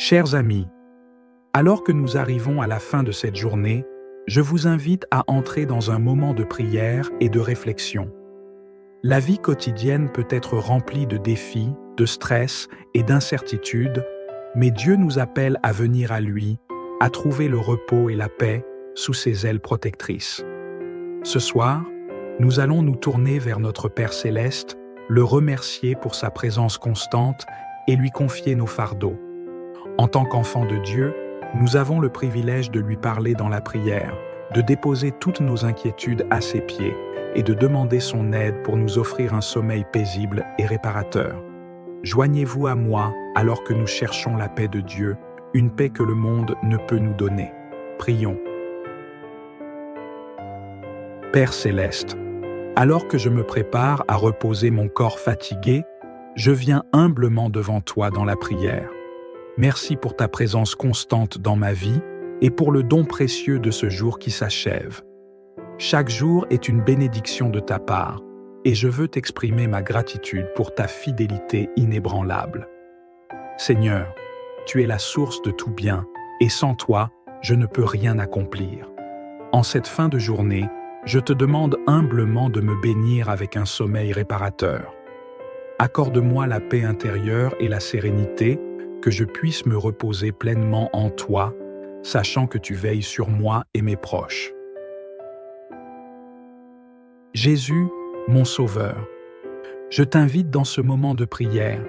Chers amis, alors que nous arrivons à la fin de cette journée, je vous invite à entrer dans un moment de prière et de réflexion. La vie quotidienne peut être remplie de défis, de stress et d'incertitudes, mais Dieu nous appelle à venir à lui, à trouver le repos et la paix sous ses ailes protectrices. Ce soir, nous allons nous tourner vers notre Père céleste, le remercier pour sa présence constante et lui confier nos fardeaux. En tant qu'enfants de Dieu, nous avons le privilège de lui parler dans la prière, de déposer toutes nos inquiétudes à ses pieds et de demander son aide pour nous offrir un sommeil paisible et réparateur. Joignez-vous à moi alors que nous cherchons la paix de Dieu, une paix que le monde ne peut nous donner. Prions. Père céleste, alors que je me prépare à reposer mon corps fatigué, je viens humblement devant toi dans la prière. Merci pour ta présence constante dans ma vie et pour le don précieux de ce jour qui s'achève. Chaque jour est une bénédiction de ta part, et je veux t'exprimer ma gratitude pour ta fidélité inébranlable. Seigneur, tu es la source de tout bien, et sans toi, je ne peux rien accomplir. En cette fin de journée, je te demande humblement de me bénir avec un sommeil réparateur. Accorde-moi la paix intérieure et la sérénité, que je puisse me reposer pleinement en toi, sachant que tu veilles sur moi et mes proches. Jésus, mon Sauveur, je t'invite dans ce moment de prière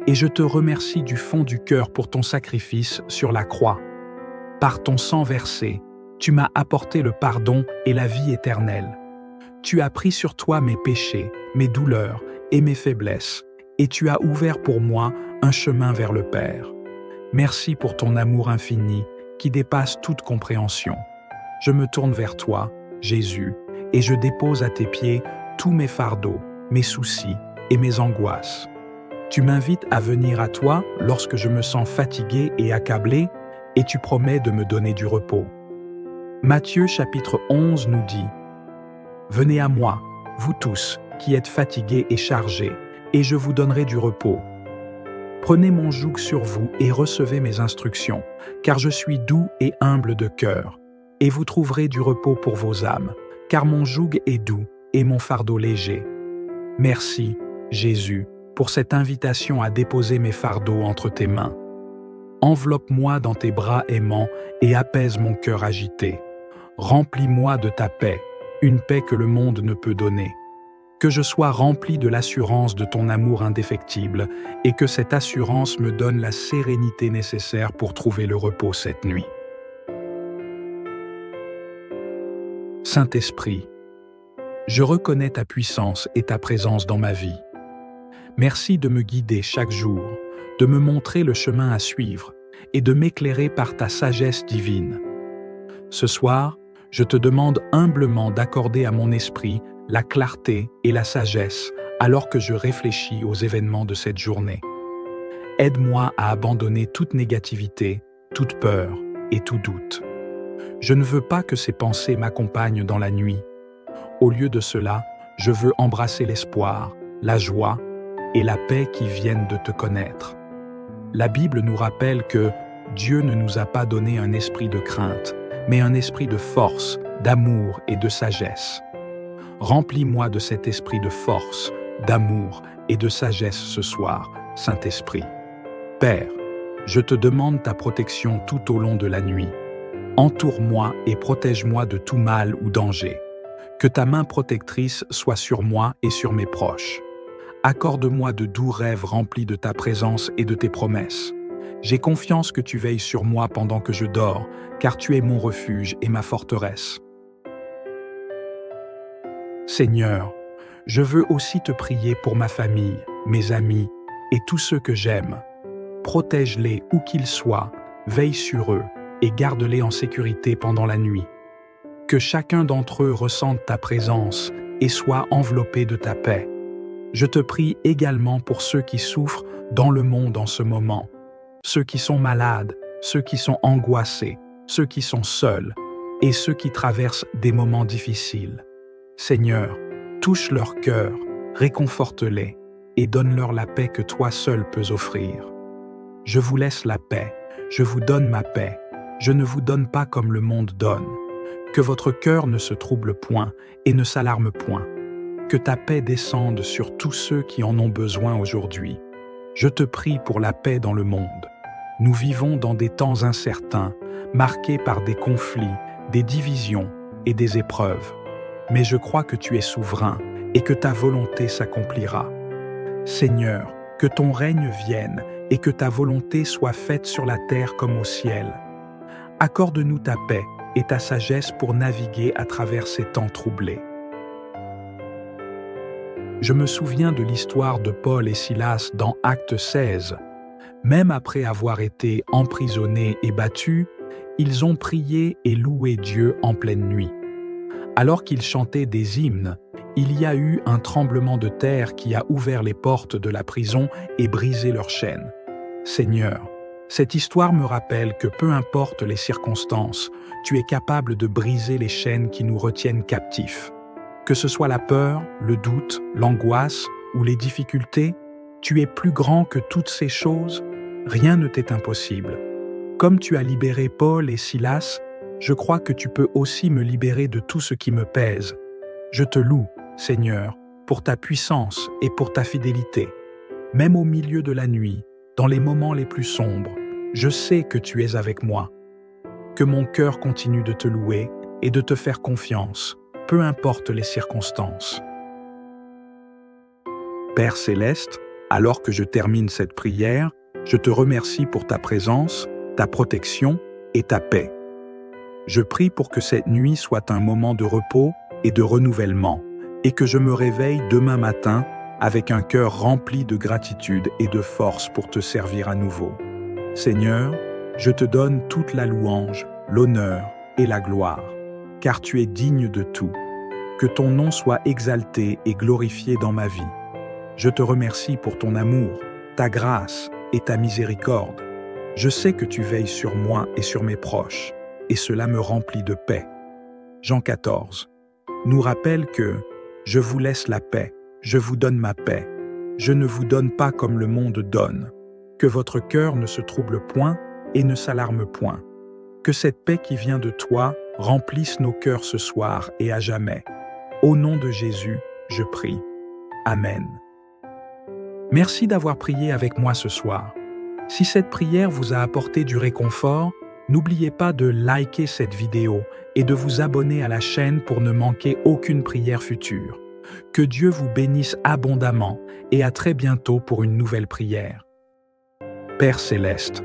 et je te remercie du fond du cœur pour ton sacrifice sur la croix. Par ton sang versé, tu m'as apporté le pardon et la vie éternelle. Tu as pris sur toi mes péchés, mes douleurs et mes faiblesses, et tu as ouvert pour moi un chemin vers le Père. Merci pour ton amour infini qui dépasse toute compréhension. Je me tourne vers toi, Jésus, et je dépose à tes pieds tous mes fardeaux, mes soucis et mes angoisses. Tu m'invites à venir à toi lorsque je me sens fatigué et accablé, et tu promets de me donner du repos. Matthieu chapitre 11 nous dit « Venez à moi, vous tous, qui êtes fatigués et chargés, et je vous donnerai du repos. Prenez mon joug sur vous et recevez mes instructions, car je suis doux et humble de cœur, et vous trouverez du repos pour vos âmes, car mon joug est doux et mon fardeau léger. » Merci, Jésus, pour cette invitation à déposer mes fardeaux entre tes mains. Enveloppe-moi dans tes bras aimants et apaise mon cœur agité. Remplis-moi de ta paix, une paix que le monde ne peut donner. Que je sois rempli de l'assurance de ton amour indéfectible et que cette assurance me donne la sérénité nécessaire pour trouver le repos cette nuit. Saint-Esprit, je reconnais ta puissance et ta présence dans ma vie. Merci de me guider chaque jour, de me montrer le chemin à suivre et de m'éclairer par ta sagesse divine. Ce soir, je te demande humblement d'accorder à mon esprit la clarté et la sagesse alors que je réfléchis aux événements de cette journée. Aide-moi à abandonner toute négativité, toute peur et tout doute. Je ne veux pas que ces pensées m'accompagnent dans la nuit. Au lieu de cela, je veux embrasser l'espoir, la joie et la paix qui viennent de te connaître. La Bible nous rappelle que Dieu ne nous a pas donné un esprit de crainte, mais un esprit de force, d'amour et de sagesse. Remplis-moi de cet esprit de force, d'amour et de sagesse ce soir, Saint-Esprit. Père, je te demande ta protection tout au long de la nuit. Entoure-moi et protège-moi de tout mal ou danger. Que ta main protectrice soit sur moi et sur mes proches. Accorde-moi de doux rêves remplis de ta présence et de tes promesses. J'ai confiance que tu veilles sur moi pendant que je dors, car tu es mon refuge et ma forteresse. Seigneur, je veux aussi te prier pour ma famille, mes amis et tous ceux que j'aime. Protège-les où qu'ils soient, veille sur eux et garde-les en sécurité pendant la nuit. Que chacun d'entre eux ressente ta présence et soit enveloppé de ta paix. Je te prie également pour ceux qui souffrent dans le monde en ce moment, ceux qui sont malades, ceux qui sont angoissés, ceux qui sont seuls et ceux qui traversent des moments difficiles. Seigneur, touche leur cœur, réconforte-les et donne-leur la paix que toi seul peux offrir. Je vous laisse la paix, je vous donne ma paix. Je ne vous donne pas comme le monde donne. Que votre cœur ne se trouble point et ne s'alarme point. Que ta paix descende sur tous ceux qui en ont besoin aujourd'hui. Je te prie pour la paix dans le monde. Nous vivons dans des temps incertains, marqués par des conflits, des divisions et des épreuves. Mais je crois que tu es souverain et que ta volonté s'accomplira. Seigneur, que ton règne vienne et que ta volonté soit faite sur la terre comme au ciel. Accorde-nous ta paix et ta sagesse pour naviguer à travers ces temps troublés. Je me souviens de l'histoire de Paul et Silas dans Actes 16. Même après avoir été emprisonnés et battus, ils ont prié et loué Dieu en pleine nuit. Alors qu'ils chantaient des hymnes, il y a eu un tremblement de terre qui a ouvert les portes de la prison et brisé leurs chaînes. Seigneur, cette histoire me rappelle que peu importe les circonstances, tu es capable de briser les chaînes qui nous retiennent captifs. Que ce soit la peur, le doute, l'angoisse ou les difficultés, tu es plus grand que toutes ces choses, rien ne t'est impossible. Comme tu as libéré Paul et Silas, je crois que tu peux aussi me libérer de tout ce qui me pèse. Je te loue, Seigneur, pour ta puissance et pour ta fidélité. Même au milieu de la nuit, dans les moments les plus sombres, je sais que tu es avec moi. Que mon cœur continue de te louer et de te faire confiance, peu importe les circonstances. Père céleste, alors que je termine cette prière, je te remercie pour ta présence, ta protection et ta paix. Je prie pour que cette nuit soit un moment de repos et de renouvellement, et que je me réveille demain matin avec un cœur rempli de gratitude et de force pour te servir à nouveau. Seigneur, je te donne toute la louange, l'honneur et la gloire, car tu es digne de tout. Que ton nom soit exalté et glorifié dans ma vie. Je te remercie pour ton amour, ta grâce et ta miséricorde. Je sais que tu veilles sur moi et sur mes proches, et cela me remplit de paix. Jean 14 nous rappelle que « Je vous laisse la paix, je vous donne ma paix. Je ne vous donne pas comme le monde donne. Que votre cœur ne se trouble point et ne s'alarme point. Que cette paix qui vient de toi remplisse nos cœurs ce soir et à jamais. Au nom de Jésus, je prie. Amen. Merci d'avoir prié avec moi ce soir. Si cette prière vous a apporté du réconfort, n'oubliez pas de liker cette vidéo et de vous abonner à la chaîne pour ne manquer aucune prière future. Que Dieu vous bénisse abondamment et à très bientôt pour une nouvelle prière. Père céleste,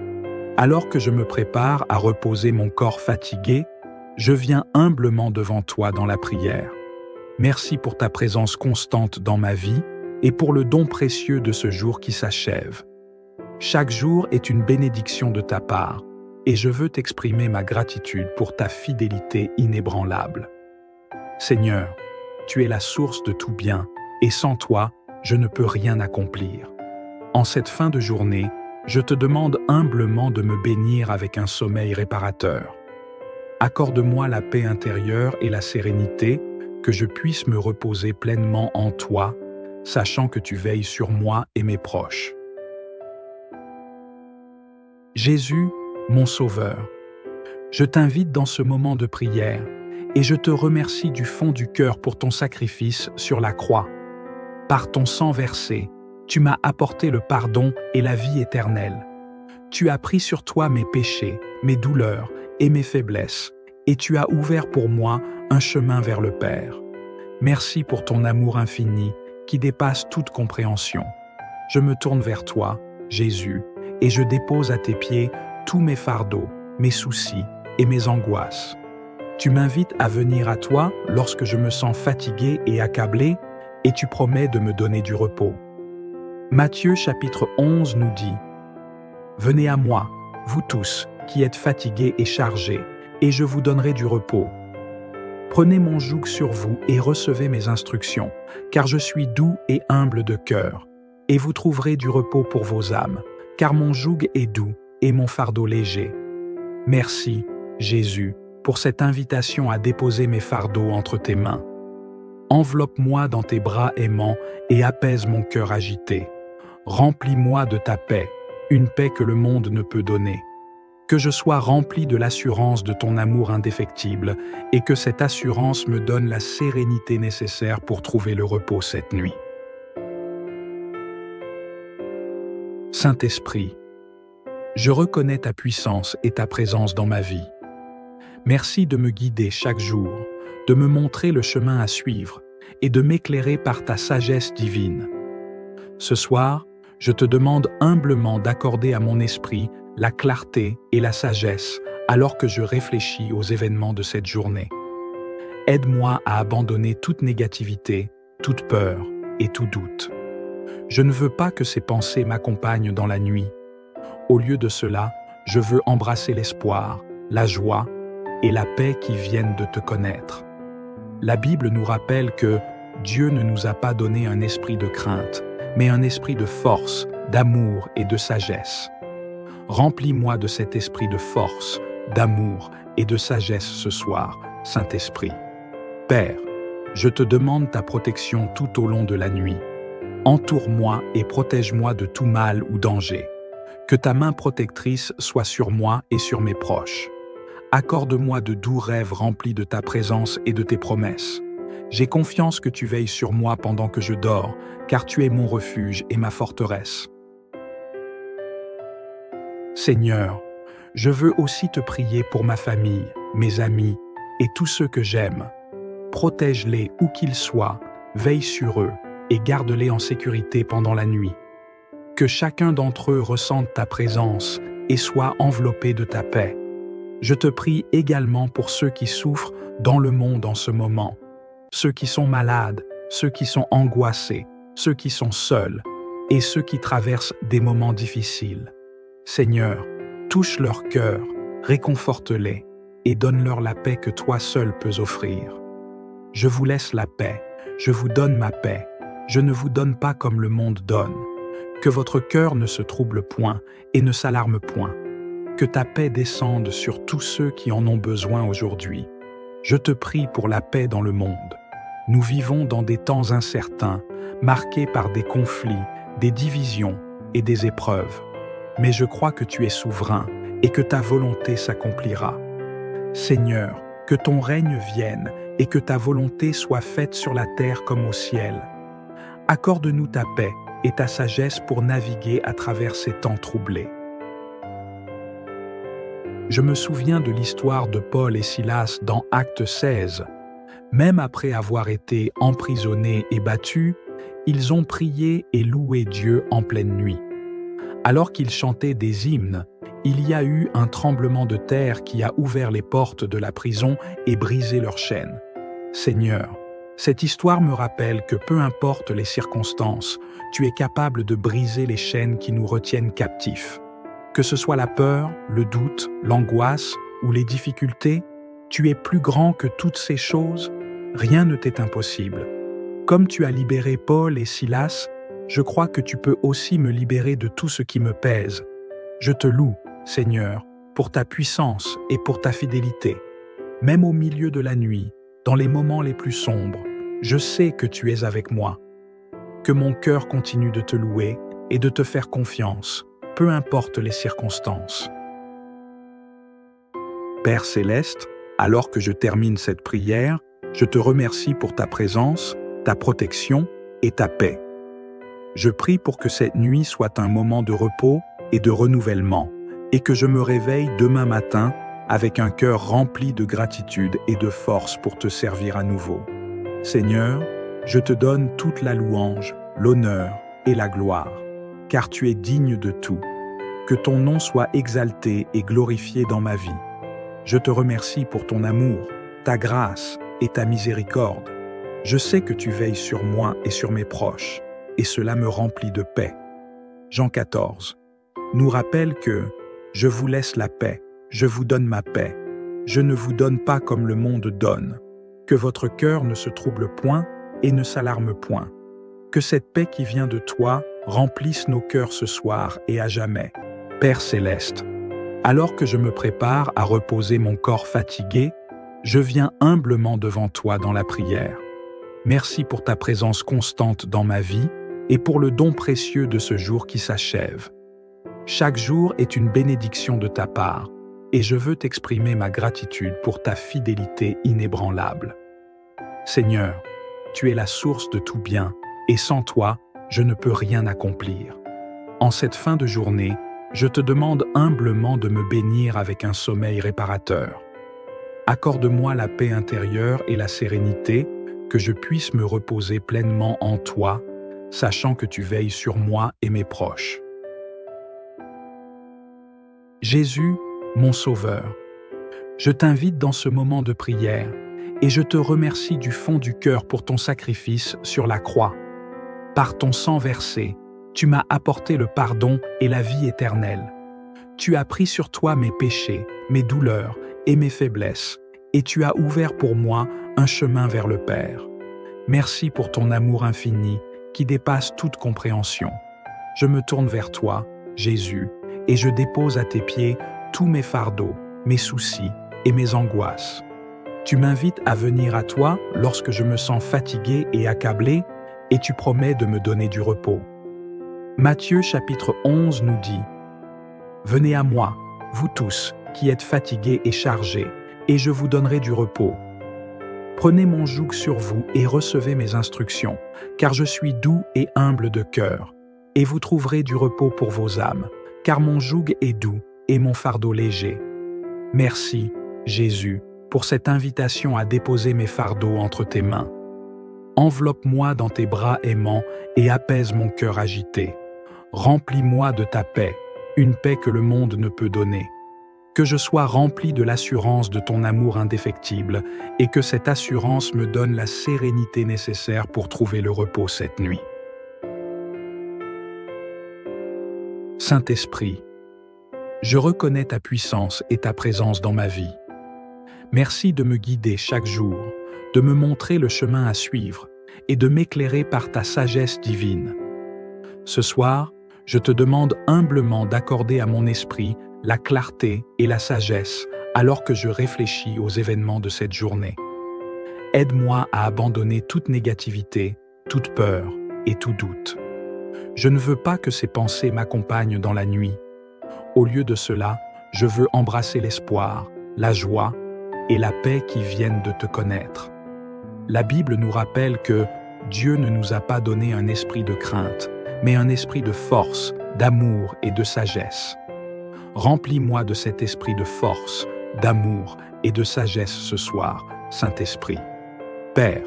alors que je me prépare à reposer mon corps fatigué, je viens humblement devant toi dans la prière. Merci pour ta présence constante dans ma vie et pour le don précieux de ce jour qui s'achève. Chaque jour est une bénédiction de ta part, et je veux t'exprimer ma gratitude pour ta fidélité inébranlable. Seigneur, tu es la source de tout bien, et sans toi, je ne peux rien accomplir. En cette fin de journée, je te demande humblement de me bénir avec un sommeil réparateur. Accorde-moi la paix intérieure et la sérénité, que je puisse me reposer pleinement en toi, sachant que tu veilles sur moi et mes proches. Jésus, mon Sauveur, je t'invite dans ce moment de prière et je te remercie du fond du cœur pour ton sacrifice sur la croix. Par ton sang versé, tu m'as apporté le pardon et la vie éternelle. Tu as pris sur toi mes péchés, mes douleurs et mes faiblesses, et tu as ouvert pour moi un chemin vers le Père. Merci pour ton amour infini qui dépasse toute compréhension. Je me tourne vers toi, Jésus, et je dépose à tes pieds tous mes fardeaux, mes soucis et mes angoisses. Tu m'invites à venir à toi lorsque je me sens fatigué et accablé, et tu promets de me donner du repos. Matthieu chapitre 11 nous dit « Venez à moi, vous tous qui êtes fatigués et chargés, et je vous donnerai du repos. Prenez mon joug sur vous et recevez mes instructions, car je suis doux et humble de cœur, et vous trouverez du repos pour vos âmes, car mon joug est doux et mon fardeau léger. » Merci, Jésus, pour cette invitation à déposer mes fardeaux entre tes mains. Enveloppe-moi dans tes bras aimants et apaise mon cœur agité. Remplis-moi de ta paix, une paix que le monde ne peut donner. Que je sois rempli de l'assurance de ton amour indéfectible et que cette assurance me donne la sérénité nécessaire pour trouver le repos cette nuit. Saint-Esprit, je reconnais ta puissance et ta présence dans ma vie. Merci de me guider chaque jour, de me montrer le chemin à suivre et de m'éclairer par ta sagesse divine. Ce soir, je te demande humblement d'accorder à mon esprit la clarté et la sagesse alors que je réfléchis aux événements de cette journée. Aide-moi à abandonner toute négativité, toute peur et tout doute. Je ne veux pas que ces pensées m'accompagnent dans la nuit. Au lieu de cela, je veux embrasser l'espoir, la joie et la paix qui viennent de te connaître. La Bible nous rappelle que Dieu ne nous a pas donné un esprit de crainte, mais un esprit de force, d'amour et de sagesse. Remplis-moi de cet esprit de force, d'amour et de sagesse ce soir, Saint-Esprit. Père, je te demande ta protection tout au long de la nuit. Entoure-moi et protège-moi de tout mal ou danger. Que ta main protectrice soit sur moi et sur mes proches. Accorde-moi de doux rêves remplis de ta présence et de tes promesses. J'ai confiance que tu veilles sur moi pendant que je dors, car tu es mon refuge et ma forteresse. Seigneur, je veux aussi te prier pour ma famille, mes amis et tous ceux que j'aime. Protège-les où qu'ils soient, veille sur eux et garde-les en sécurité pendant la nuit. Que chacun d'entre eux ressente ta présence et soit enveloppé de ta paix. Je te prie également pour ceux qui souffrent dans le monde en ce moment, ceux qui sont malades, ceux qui sont angoissés, ceux qui sont seuls et ceux qui traversent des moments difficiles. Seigneur, touche leur cœur, réconforte-les et donne-leur la paix que toi seul peux offrir. Je vous laisse la paix, je vous donne ma paix, je ne vous donne pas comme le monde donne. Que votre cœur ne se trouble point et ne s'alarme point. Que ta paix descende sur tous ceux qui en ont besoin aujourd'hui. Je te prie pour la paix dans le monde. Nous vivons dans des temps incertains, marqués par des conflits, des divisions et des épreuves. Mais je crois que tu es souverain et que ta volonté s'accomplira. Seigneur, que ton règne vienne et que ta volonté soit faite sur la terre comme au ciel. Accorde-nous ta paix et ta sagesse pour naviguer à travers ces temps troublés. Je me souviens de l'histoire de Paul et Silas dans Actes 16. Même après avoir été emprisonnés et battus, ils ont prié et loué Dieu en pleine nuit. Alors qu'ils chantaient des hymnes, il y a eu un tremblement de terre qui a ouvert les portes de la prison et brisé leurs chaînes. Seigneur, cette histoire me rappelle que peu importe les circonstances, tu es capable de briser les chaînes qui nous retiennent captifs. Que ce soit la peur, le doute, l'angoisse ou les difficultés, tu es plus grand que toutes ces choses, rien ne t'est impossible. Comme tu as libéré Paul et Silas, je crois que tu peux aussi me libérer de tout ce qui me pèse. Je te loue, Seigneur, pour ta puissance et pour ta fidélité. Même au milieu de la nuit, dans les moments les plus sombres, je sais que tu es avec moi. Que mon cœur continue de te louer et de te faire confiance, peu importe les circonstances. Père céleste, alors que je termine cette prière, je te remercie pour ta présence, ta protection et ta paix. Je prie pour que cette nuit soit un moment de repos et de renouvellement, et que je me réveille demain matin avec un cœur rempli de gratitude et de force pour te servir à nouveau. Seigneur, je te donne toute la louange, l'honneur et la gloire, car tu es digne de tout. Que ton nom soit exalté et glorifié dans ma vie. Je te remercie pour ton amour, ta grâce et ta miséricorde. Je sais que tu veilles sur moi et sur mes proches, et cela me remplit de paix. Jean 14 nous rappelle que « Je vous laisse la paix, je vous donne ma paix. Je ne vous donne pas comme le monde donne. Que votre cœur ne se trouble point et ne s'alarme point. Que cette paix qui vient de toi remplisse nos cœurs ce soir et à jamais. Père céleste, alors que je me prépare à reposer mon corps fatigué, je viens humblement devant toi dans la prière. Merci pour ta présence constante dans ma vie et pour le don précieux de ce jour qui s'achève. Chaque jour est une bénédiction de ta part, et je veux t'exprimer ma gratitude pour ta fidélité inébranlable. Seigneur, tu es la source de tout bien, et sans toi, je ne peux rien accomplir. En cette fin de journée, je te demande humblement de me bénir avec un sommeil réparateur. Accorde-moi la paix intérieure et la sérénité, que je puisse me reposer pleinement en toi, sachant que tu veilles sur moi et mes proches. Jésus, mon Sauveur, je t'invite dans ce moment de prière et je te remercie du fond du cœur pour ton sacrifice sur la croix. Par ton sang versé, tu m'as apporté le pardon et la vie éternelle. Tu as pris sur toi mes péchés, mes douleurs et mes faiblesses, et tu as ouvert pour moi un chemin vers le Père. Merci pour ton amour infini qui dépasse toute compréhension. Je me tourne vers toi, Jésus, et je dépose à tes pieds tous mes fardeaux, mes soucis et mes angoisses. Tu m'invites à venir à toi lorsque je me sens fatigué et accablé, et tu promets de me donner du repos. Matthieu chapitre 11 nous dit « Venez à moi, vous tous, qui êtes fatigués et chargés, et je vous donnerai du repos. Prenez mon joug sur vous et recevez mes instructions, car je suis doux et humble de cœur, et vous trouverez du repos pour vos âmes, car mon joug est doux et mon fardeau léger. » Merci, Jésus, pour cette invitation à déposer mes fardeaux entre tes mains. Enveloppe-moi dans tes bras aimants et apaise mon cœur agité. Remplis-moi de ta paix, une paix que le monde ne peut donner. Que je sois rempli de l'assurance de ton amour indéfectible et que cette assurance me donne la sérénité nécessaire pour trouver le repos cette nuit. Saint-Esprit, je reconnais ta puissance et ta présence dans ma vie. Merci de me guider chaque jour, de me montrer le chemin à suivre et de m'éclairer par ta sagesse divine. Ce soir, je te demande humblement d'accorder à mon esprit la clarté et la sagesse alors que je réfléchis aux événements de cette journée. Aide-moi à abandonner toute négativité, toute peur et tout doute. Je ne veux pas que ces pensées m'accompagnent dans la nuit. Au lieu de cela, je veux embrasser l'espoir, la joie et la paix qui viennent de te connaître. La Bible nous rappelle que Dieu ne nous a pas donné un esprit de crainte, mais un esprit de force, d'amour et de sagesse. Remplis-moi de cet esprit de force, d'amour et de sagesse ce soir, Saint-Esprit. Père,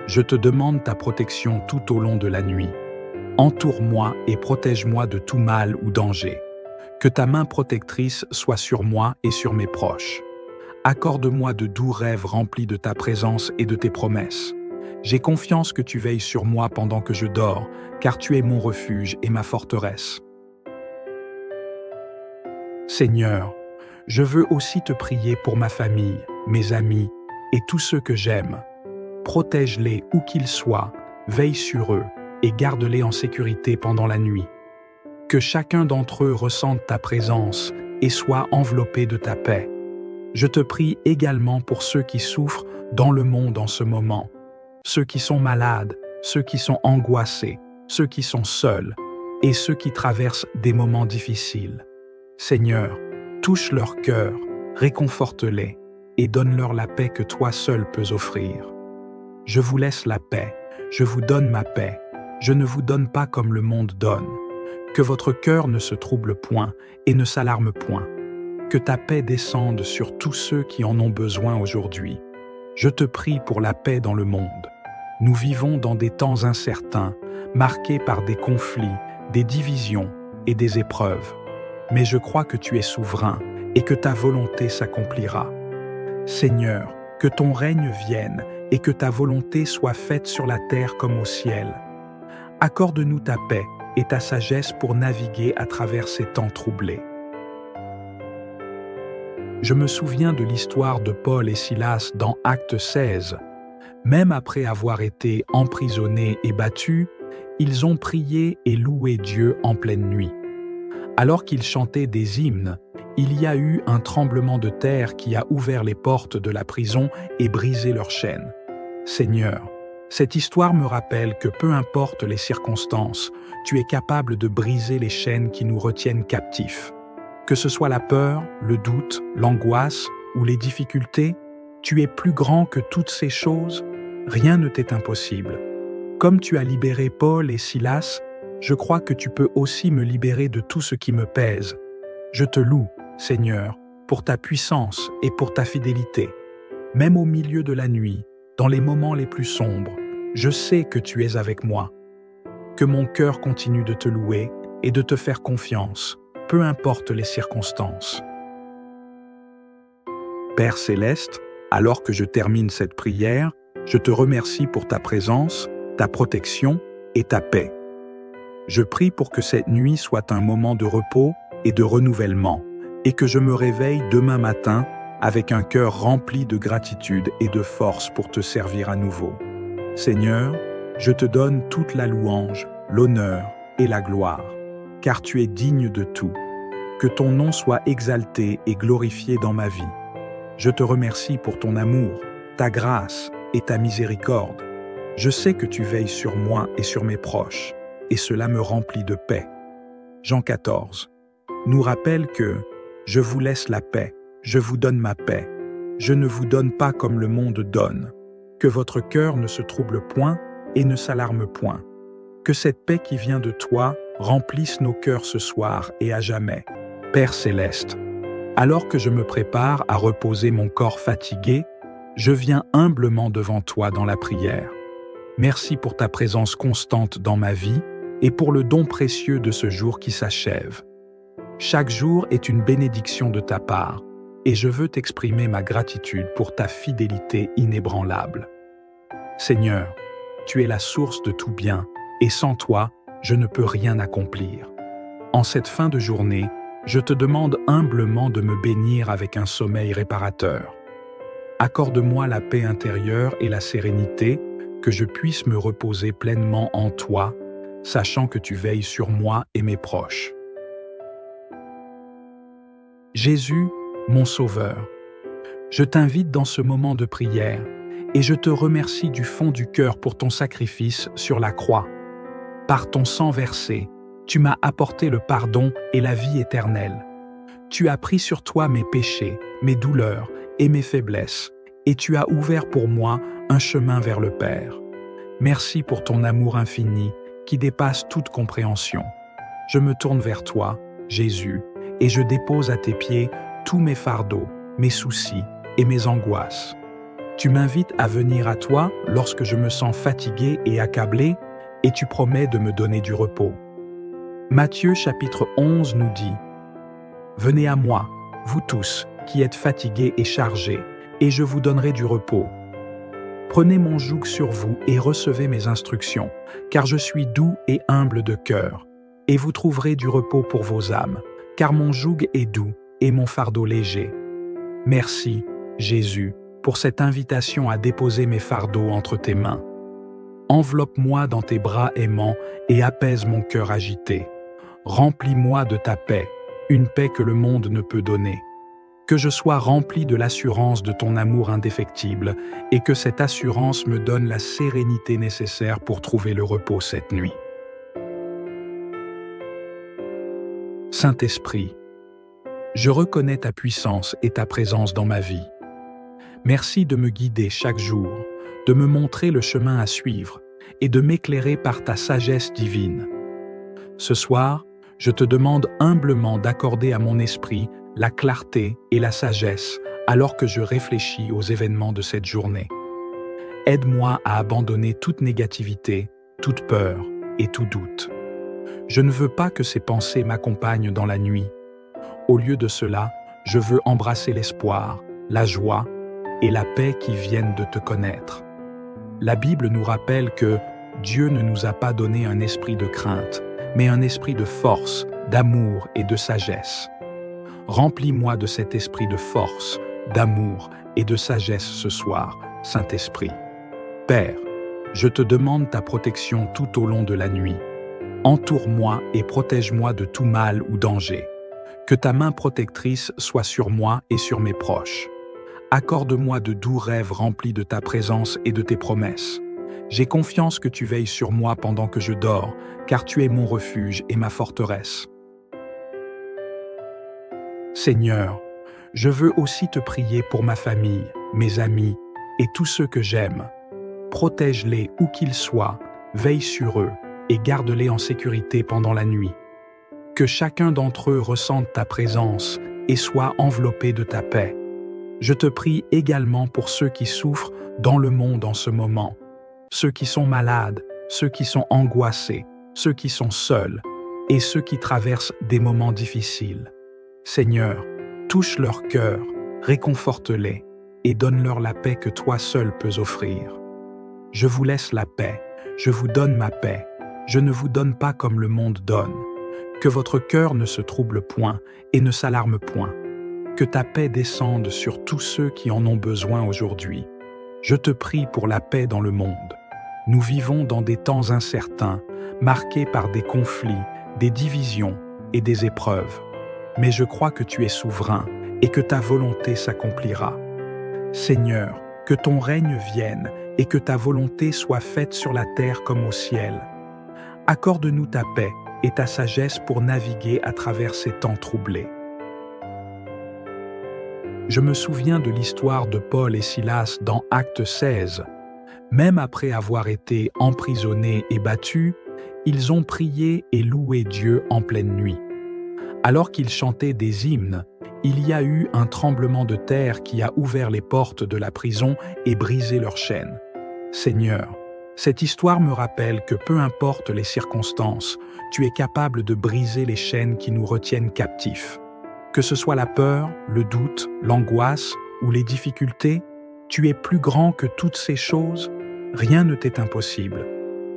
je te demande ta protection tout au long de la nuit. Entoure-moi et protège-moi de tout mal ou danger. Que ta main protectrice soit sur moi et sur mes proches. Accorde-moi de doux rêves remplis de ta présence et de tes promesses. J'ai confiance que tu veilles sur moi pendant que je dors, car tu es mon refuge et ma forteresse. Seigneur, je veux aussi te prier pour ma famille, mes amis et tous ceux que j'aime. Protège-les où qu'ils soient, veille sur eux et garde-les en sécurité pendant la nuit. Que chacun d'entre eux ressente ta présence et soit enveloppé de ta paix. Je te prie également pour ceux qui souffrent dans le monde en ce moment, ceux qui sont malades, ceux qui sont angoissés, ceux qui sont seuls et ceux qui traversent des moments difficiles. Seigneur, touche leur cœur, réconforte-les et donne-leur la paix que toi seul peux offrir. Je vous laisse la paix, je vous donne ma paix, je ne vous donne pas comme le monde donne. Que votre cœur ne se trouble point et ne s'alarme point. Que ta paix descende sur tous ceux qui en ont besoin aujourd'hui. Je te prie pour la paix dans le monde. Nous vivons dans des temps incertains, marqués par des conflits, des divisions et des épreuves. Mais je crois que tu es souverain et que ta volonté s'accomplira. Seigneur, que ton règne vienne et que ta volonté soit faite sur la terre comme au ciel. Accorde-nous ta paix et ta sagesse pour naviguer à travers ces temps troublés. Je me souviens de l'histoire de Paul et Silas dans Actes 16. Même après avoir été emprisonnés et battus, ils ont prié et loué Dieu en pleine nuit. Alors qu'ils chantaient des hymnes, il y a eu un tremblement de terre qui a ouvert les portes de la prison et brisé leurs chaînes. Seigneur, cette histoire me rappelle que peu importe les circonstances, tu es capable de briser les chaînes qui nous retiennent captifs. Que ce soit la peur, le doute, l'angoisse ou les difficultés, tu es plus grand que toutes ces choses, rien ne t'est impossible. Comme tu as libéré Paul et Silas, je crois que tu peux aussi me libérer de tout ce qui me pèse. Je te loue, Seigneur, pour ta puissance et pour ta fidélité. Même au milieu de la nuit, dans les moments les plus sombres, je sais que tu es avec moi. Que mon cœur continue de te louer et de te faire confiance, peu importe les circonstances. Père céleste, alors que je termine cette prière, je te remercie pour ta présence, ta protection et ta paix. Je prie pour que cette nuit soit un moment de repos et de renouvellement, et que je me réveille demain matin avec un cœur rempli de gratitude et de force pour te servir à nouveau. Seigneur, je te donne toute la louange, l'honneur et la gloire, car tu es digne de tout. Que ton nom soit exalté et glorifié dans ma vie. Je te remercie pour ton amour, ta grâce et ta miséricorde. Je sais que tu veilles sur moi et sur mes proches, et cela me remplit de paix. Jean 14 nous rappelle que « Je vous laisse la paix, je vous donne ma paix. Je ne vous donne pas comme le monde donne. Que votre cœur ne se trouble point et ne s'alarme point. Que cette paix qui vient de toi remplisse nos cœurs ce soir et à jamais. Père céleste, alors que je me prépare à reposer mon corps fatigué, je viens humblement devant toi dans la prière. Merci pour ta présence constante dans ma vie et pour le don précieux de ce jour qui s'achève. Chaque jour est une bénédiction de ta part, et je veux t'exprimer ma gratitude pour ta fidélité inébranlable. Seigneur, tu es la source de tout bien, et sans toi, je ne peux rien accomplir. En cette fin de journée, je te demande humblement de me bénir avec un sommeil réparateur. Accorde-moi la paix intérieure et la sérénité, que je puisse me reposer pleinement en toi, sachant que tu veilles sur moi et mes proches. Jésus, mon Sauveur, je t'invite dans ce moment de prière et je te remercie du fond du cœur pour ton sacrifice sur la croix. Par ton sang versé, tu m'as apporté le pardon et la vie éternelle. Tu as pris sur toi mes péchés, mes douleurs et mes faiblesses, et tu as ouvert pour moi un chemin vers le Père. Merci pour ton amour infini qui dépasse toute compréhension. Je me tourne vers toi, Jésus, et je dépose à tes pieds tous mes fardeaux, mes soucis et mes angoisses. Tu m'invites à venir à toi lorsque je me sens fatigué et accablé, et tu promets de me donner du repos. Matthieu chapitre 11 nous dit « Venez à moi, vous tous qui êtes fatigués et chargés, et je vous donnerai du repos. Prenez mon joug sur vous et recevez mes instructions, car je suis doux et humble de cœur, et vous trouverez du repos pour vos âmes, car mon joug est doux et mon fardeau léger. » Merci, Jésus, pour cette invitation à déposer mes fardeaux entre tes mains. Enveloppe-moi dans tes bras aimants et apaise mon cœur agité. Remplis-moi de ta paix, une paix que le monde ne peut donner. Que je sois rempli de l'assurance de ton amour indéfectible et que cette assurance me donne la sérénité nécessaire pour trouver le repos cette nuit. Saint-Esprit, je reconnais ta puissance et ta présence dans ma vie. Merci de me guider chaque jour, de me montrer le chemin à suivre et de m'éclairer par ta sagesse divine. Ce soir, je te demande humblement d'accorder à mon esprit la clarté et la sagesse alors que je réfléchis aux événements de cette journée. Aide-moi à abandonner toute négativité, toute peur et tout doute. Je ne veux pas que ces pensées m'accompagnent dans la nuit. Au lieu de cela, je veux embrasser l'espoir, la joie et la paix qui viennent de te connaître. La Bible nous rappelle que Dieu ne nous a pas donné un esprit de crainte, mais un esprit de force, d'amour et de sagesse. Remplis-moi de cet esprit de force, d'amour et de sagesse ce soir, Saint-Esprit. Père, je te demande ta protection tout au long de la nuit. Entoure-moi et protège-moi de tout mal ou danger. Que ta main protectrice soit sur moi et sur mes proches. Accorde-moi de doux rêves remplis de ta présence et de tes promesses. J'ai confiance que tu veilles sur moi pendant que je dors, car tu es mon refuge et ma forteresse. Seigneur, je veux aussi te prier pour ma famille, mes amis et tous ceux que j'aime. Protège-les où qu'ils soient, veille sur eux et garde-les en sécurité pendant la nuit. Que chacun d'entre eux ressente ta présence et soit enveloppé de ta paix. Je te prie également pour ceux qui souffrent dans le monde en ce moment, ceux qui sont malades, ceux qui sont angoissés, ceux qui sont seuls et ceux qui traversent des moments difficiles. Seigneur, touche leur cœur, réconforte-les et donne-leur la paix que toi seul peux offrir. Je vous laisse la paix, je vous donne ma paix, je ne vous donne pas comme le monde donne. Que votre cœur ne se trouble point et ne s'alarme point. Que ta paix descende sur tous ceux qui en ont besoin aujourd'hui. Je te prie pour la paix dans le monde. Nous vivons dans des temps incertains, marqués par des conflits, des divisions et des épreuves. Mais je crois que tu es souverain et que ta volonté s'accomplira. Seigneur, que ton règne vienne et que ta volonté soit faite sur la terre comme au ciel. Accorde-nous ta paix et ta sagesse pour naviguer à travers ces temps troublés. Je me souviens de l'histoire de Paul et Silas dans Actes 16. Même après avoir été emprisonnés et battus, ils ont prié et loué Dieu en pleine nuit. Alors qu'ils chantaient des hymnes, il y a eu un tremblement de terre qui a ouvert les portes de la prison et brisé leurs chaînes. Seigneur, cette histoire me rappelle que peu importe les circonstances, tu es capable de briser les chaînes qui nous retiennent captifs. Que ce soit la peur, le doute, l'angoisse ou les difficultés, tu es plus grand que toutes ces choses, rien ne t'est impossible.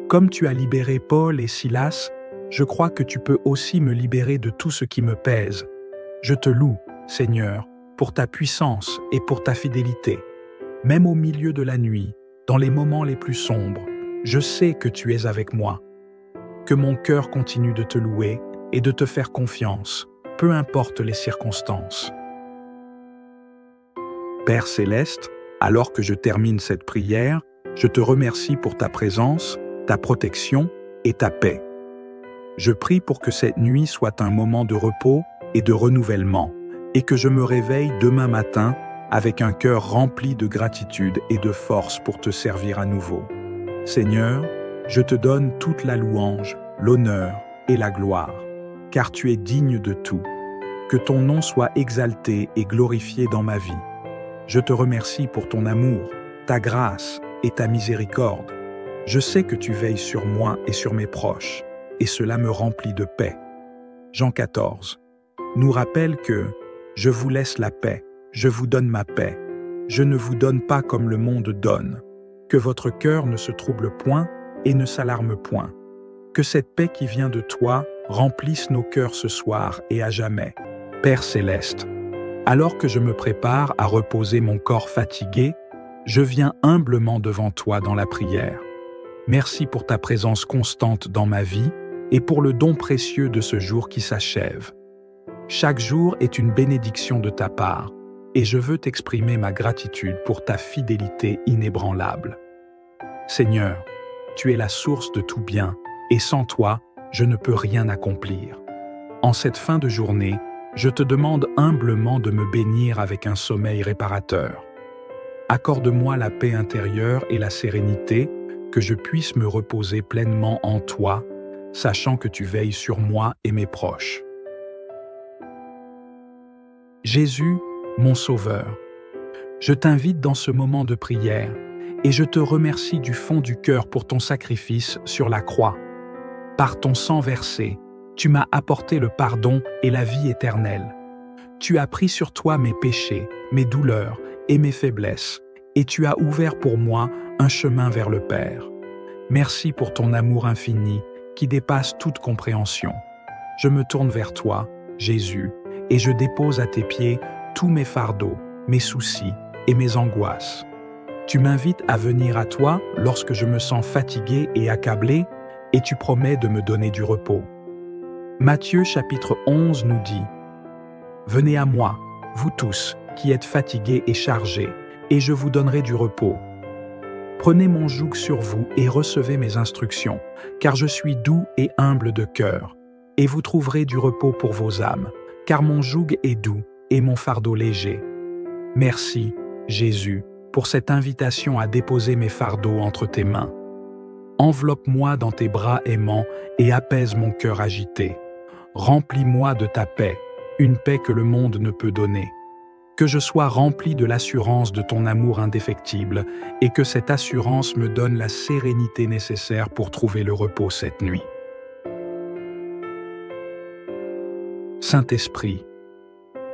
Comme tu as libéré Paul et Silas, je crois que tu peux aussi me libérer de tout ce qui me pèse. Je te loue, Seigneur, pour ta puissance et pour ta fidélité. Même au milieu de la nuit, dans les moments les plus sombres, je sais que tu es avec moi. Que mon cœur continue de te louer et de te faire confiance, peu importe les circonstances. Père Céleste, alors que je termine cette prière, je te remercie pour ta présence, ta protection et ta paix. Je prie pour que cette nuit soit un moment de repos et de renouvellement, et que je me réveille demain matin avec un cœur rempli de gratitude et de force pour te servir à nouveau. Seigneur, je te donne toute la louange, l'honneur et la gloire, car tu es digne de tout. Que ton nom soit exalté et glorifié dans ma vie. Je te remercie pour ton amour, ta grâce et ta miséricorde. Je sais que tu veilles sur moi et sur mes proches, et cela me remplit de paix. Jean 14 nous rappelle que « Je vous laisse la paix, je vous donne ma paix. Je ne vous donne pas comme le monde donne. Que votre cœur ne se trouble point et ne s'alarme point. Que cette paix qui vient de toi remplisse nos cœurs ce soir et à jamais. Père Céleste, alors que je me prépare à reposer mon corps fatigué, je viens humblement devant toi dans la prière. Merci pour ta présence constante dans ma vie et pour le don précieux de ce jour qui s'achève. Chaque jour est une bénédiction de ta part, et je veux t'exprimer ma gratitude pour ta fidélité inébranlable. Seigneur, tu es la source de tout bien, et sans toi, je ne peux rien accomplir. En cette fin de journée, je te demande humblement de me bénir avec un sommeil réparateur. Accorde-moi la paix intérieure et la sérénité, que je puisse me reposer pleinement en toi, sachant que tu veilles sur moi et mes proches. Jésus, mon Sauveur, je t'invite dans ce moment de prière et je te remercie du fond du cœur pour ton sacrifice sur la croix. Par ton sang versé, tu m'as apporté le pardon et la vie éternelle. Tu as pris sur toi mes péchés, mes douleurs et mes faiblesses, et tu as ouvert pour moi un chemin vers le Père. Merci pour ton amour infini qui dépasse toute compréhension. Je me tourne vers toi, Jésus, et je dépose à tes pieds tous mes fardeaux, mes soucis et mes angoisses. Tu m'invites à venir à toi lorsque je me sens fatigué et accablé, et tu promets de me donner du repos. Matthieu chapitre 11 nous dit « Venez à moi, vous tous qui êtes fatigués et chargés, et je vous donnerai du repos. Prenez mon joug sur vous et recevez mes instructions, car je suis doux et humble de cœur, et vous trouverez du repos pour vos âmes, car mon joug est doux et mon fardeau léger. Merci, Jésus, pour cette invitation à déposer mes fardeaux entre tes mains. Enveloppe-moi dans tes bras aimants et apaise mon cœur agité. Remplis-moi de ta paix, une paix que le monde ne peut donner. Que je sois rempli de l'assurance de ton amour indéfectible et que cette assurance me donne la sérénité nécessaire pour trouver le repos cette nuit. Saint-Esprit,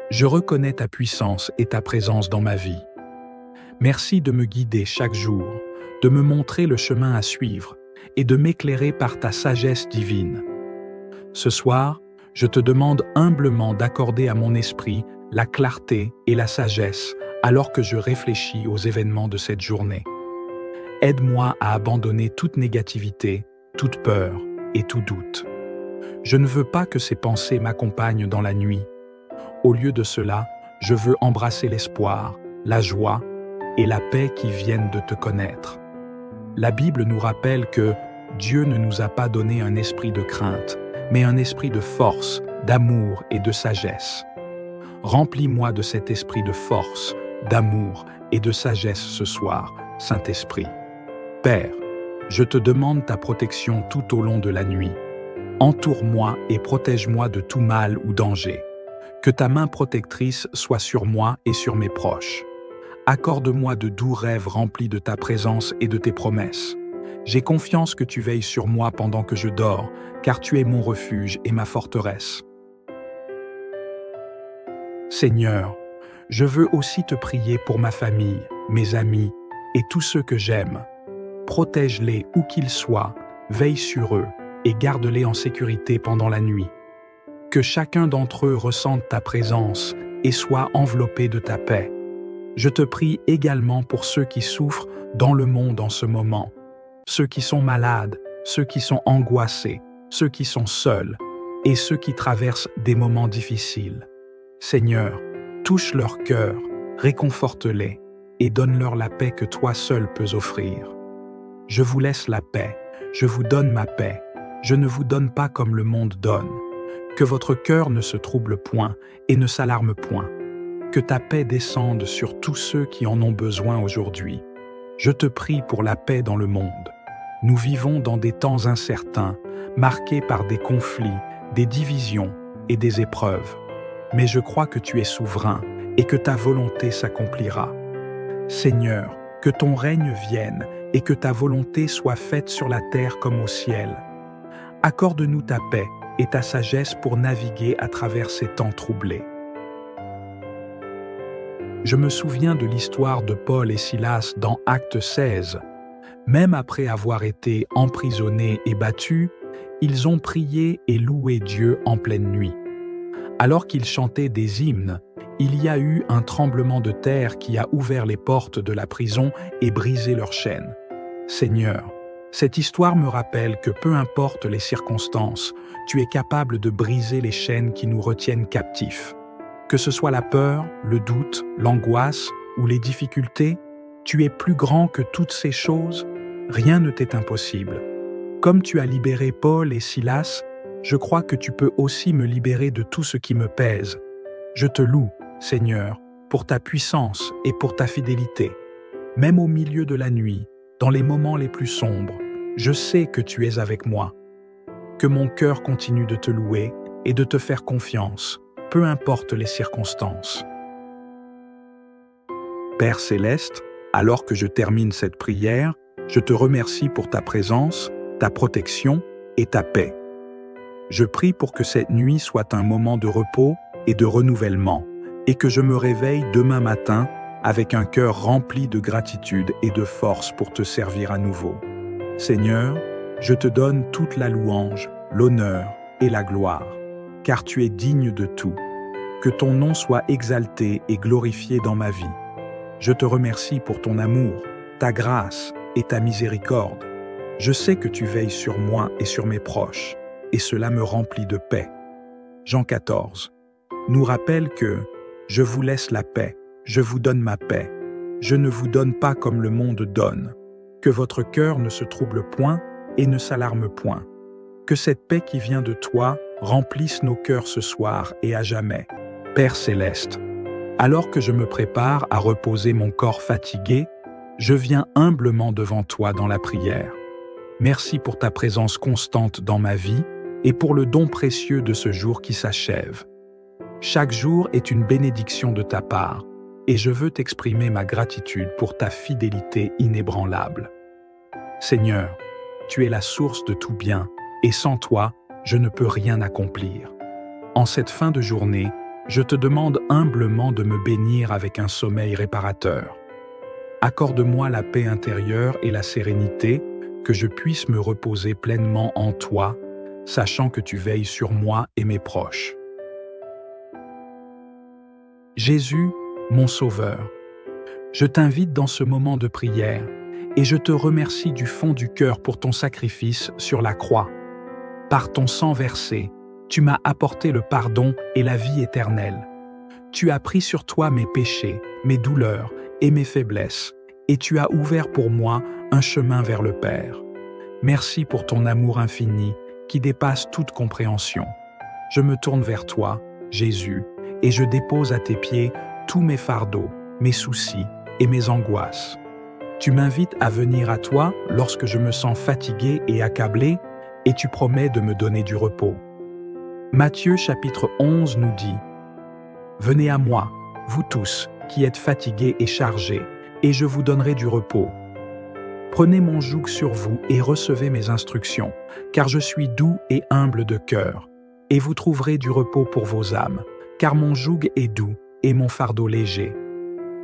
je reconnais ta puissance et ta présence dans ma vie. Merci de me guider chaque jour, de me montrer le chemin à suivre et de m'éclairer par ta sagesse divine. Ce soir, je te demande humblement d'accorder à mon esprit la clarté et la sagesse alors que je réfléchis aux événements de cette journée. Aide-moi à abandonner toute négativité, toute peur et tout doute. Je ne veux pas que ces pensées m'accompagnent dans la nuit. Au lieu de cela, je veux embrasser l'espoir, la joie et la paix qui viennent de te connaître. La Bible nous rappelle que Dieu ne nous a pas donné un esprit de crainte, mais un esprit de force, d'amour et de sagesse. Remplis-moi de cet esprit de force, d'amour et de sagesse ce soir, Saint-Esprit. Père, je te demande ta protection tout au long de la nuit. Entoure-moi et protège-moi de tout mal ou danger. Que ta main protectrice soit sur moi et sur mes proches. Accorde-moi de doux rêves remplis de ta présence et de tes promesses. J'ai confiance que tu veilles sur moi pendant que je dors, car tu es mon refuge et ma forteresse. Seigneur, je veux aussi te prier pour ma famille, mes amis et tous ceux que j'aime. Protège-les où qu'ils soient, veille sur eux et garde-les en sécurité pendant la nuit. Que chacun d'entre eux ressente ta présence et soit enveloppé de ta paix. Je te prie également pour ceux qui souffrent dans le monde en ce moment, ceux qui sont malades, ceux qui sont angoissés, ceux qui sont seuls et ceux qui traversent des moments difficiles. Seigneur, touche leur cœur, réconforte-les et donne-leur la paix que toi seul peux offrir. Je vous laisse la paix, je vous donne ma paix, je ne vous donne pas comme le monde donne. Que votre cœur ne se trouble point et ne s'alarme point. Que ta paix descende sur tous ceux qui en ont besoin aujourd'hui. Je te prie pour la paix dans le monde. Nous vivons dans des temps incertains, marqués par des conflits, des divisions et des épreuves. Mais je crois que tu es souverain et que ta volonté s'accomplira. Seigneur, que ton règne vienne et que ta volonté soit faite sur la terre comme au ciel. Accorde-nous ta paix et ta sagesse pour naviguer à travers ces temps troublés. Je me souviens de l'histoire de Paul et Silas dans Actes 16. Même après avoir été emprisonnés et battus, ils ont prié et loué Dieu en pleine nuit. Alors qu'ils chantaient des hymnes, il y a eu un tremblement de terre qui a ouvert les portes de la prison et brisé leurs chaînes. Seigneur, cette histoire me rappelle que peu importe les circonstances, tu es capable de briser les chaînes qui nous retiennent captifs. Que ce soit la peur, le doute, l'angoisse ou les difficultés, tu es plus grand que toutes ces choses, rien ne t'est impossible. Comme tu as libéré Paul et Silas, je crois que tu peux aussi me libérer de tout ce qui me pèse. Je te loue, Seigneur, pour ta puissance et pour ta fidélité. Même au milieu de la nuit, dans les moments les plus sombres, je sais que tu es avec moi. Que mon cœur continue de te louer et de te faire confiance, peu importe les circonstances. Père Céleste, alors que je termine cette prière, je te remercie pour ta présence, ta protection et ta paix. Je prie pour que cette nuit soit un moment de repos et de renouvellement, et que je me réveille demain matin avec un cœur rempli de gratitude et de force pour te servir à nouveau. Seigneur, je te donne toute la louange, l'honneur et la gloire, car tu es digne de tout. Que ton nom soit exalté et glorifié dans ma vie. Je te remercie pour ton amour, ta grâce et ta miséricorde. Je sais que tu veilles sur moi et sur mes proches, et cela me remplit de paix. Jean 14 nous rappelle que « Je vous laisse la paix, je vous donne ma paix. Je ne vous donne pas comme le monde donne. Que votre cœur ne se trouble point et ne s'alarme point. Que cette paix qui vient de toi remplisse nos cœurs ce soir et à jamais. Père céleste, alors que je me prépare à reposer mon corps fatigué, je viens humblement devant toi dans la prière. Merci pour ta présence constante dans ma vie et pour le don précieux de ce jour qui s'achève. Chaque jour est une bénédiction de ta part, et je veux t'exprimer ma gratitude pour ta fidélité inébranlable. Seigneur, tu es la source de tout bien, et sans toi, je ne peux rien accomplir. En cette fin de journée, je te demande humblement de me bénir avec un sommeil réparateur. Accorde-moi la paix intérieure et la sérénité, que je puisse me reposer pleinement en toi, sachant que tu veilles sur moi et mes proches. Jésus, mon Sauveur, je t'invite dans ce moment de prière et je te remercie du fond du cœur pour ton sacrifice sur la croix. Par ton sang versé, tu m'as apporté le pardon et la vie éternelle. Tu as pris sur toi mes péchés, mes douleurs et mes faiblesses, et tu as ouvert pour moi un chemin vers le Père. Merci pour ton amour infini qui dépasse toute compréhension. Je me tourne vers toi, Jésus, et je dépose à tes pieds tous mes fardeaux, mes soucis et mes angoisses. Tu m'invites à venir à toi lorsque je me sens fatigué et accablé, et tu promets de me donner du repos. Matthieu chapitre 11 nous dit « Venez à moi, vous tous, qui êtes fatigués et chargés, et je vous donnerai du repos. Prenez mon joug sur vous et recevez mes instructions, car je suis doux et humble de cœur, et vous trouverez du repos pour vos âmes, car mon joug est doux et mon fardeau léger. »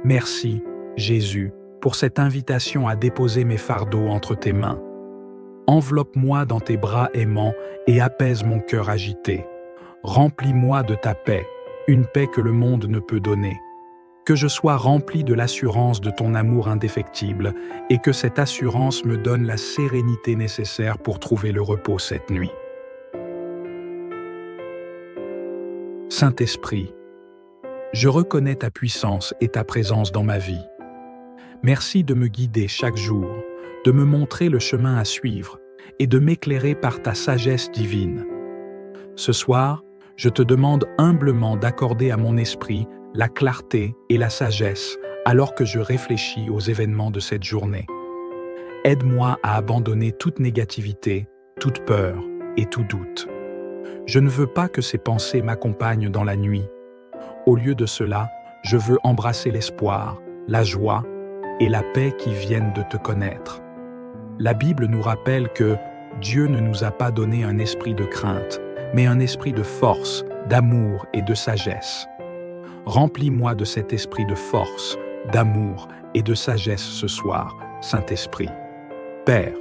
Merci, Jésus, pour cette invitation à déposer mes fardeaux entre tes mains. Enveloppe-moi dans tes bras aimants et apaise mon cœur agité. Remplis-moi de ta paix, une paix que le monde ne peut donner. Que je sois rempli de l'assurance de ton amour indéfectible et que cette assurance me donne la sérénité nécessaire pour trouver le repos cette nuit. Saint-Esprit, je reconnais ta puissance et ta présence dans ma vie. Merci de me guider chaque jour, de me montrer le chemin à suivre et de m'éclairer par ta sagesse divine. Ce soir, je te demande humblement d'accorder à mon esprit la clarté et la sagesse alors que je réfléchis aux événements de cette journée. Aide-moi à abandonner toute négativité, toute peur et tout doute. Je ne veux pas que ces pensées m'accompagnent dans la nuit. Au lieu de cela, je veux embrasser l'espoir, la joie et la paix qui viennent de te connaître. La Bible nous rappelle que Dieu ne nous a pas donné un esprit de crainte, mais un esprit de force, d'amour et de sagesse. Remplis-moi de cet esprit de force, d'amour et de sagesse ce soir, Saint-Esprit. Père,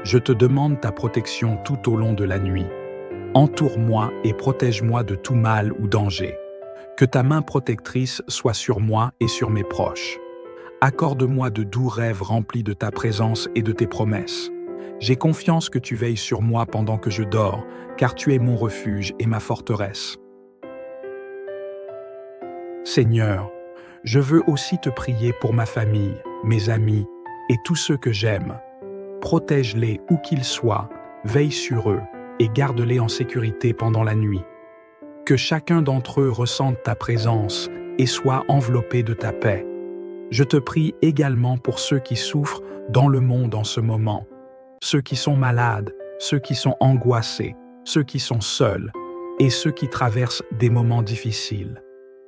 je te demande ta protection tout au long de la nuit. Entoure-moi et protège-moi de tout mal ou danger. Que ta main protectrice soit sur moi et sur mes proches. Accorde-moi de doux rêves remplis de ta présence et de tes promesses. J'ai confiance que tu veilles sur moi pendant que je dors, car tu es mon refuge et ma forteresse. Seigneur, je veux aussi te prier pour ma famille, mes amis et tous ceux que j'aime. Protège-les où qu'ils soient, veille sur eux et garde-les en sécurité pendant la nuit. Que chacun d'entre eux ressente ta présence et soit enveloppé de ta paix. Je te prie également pour ceux qui souffrent dans le monde en ce moment, ceux qui sont malades, ceux qui sont angoissés, ceux qui sont seuls et ceux qui traversent des moments difficiles.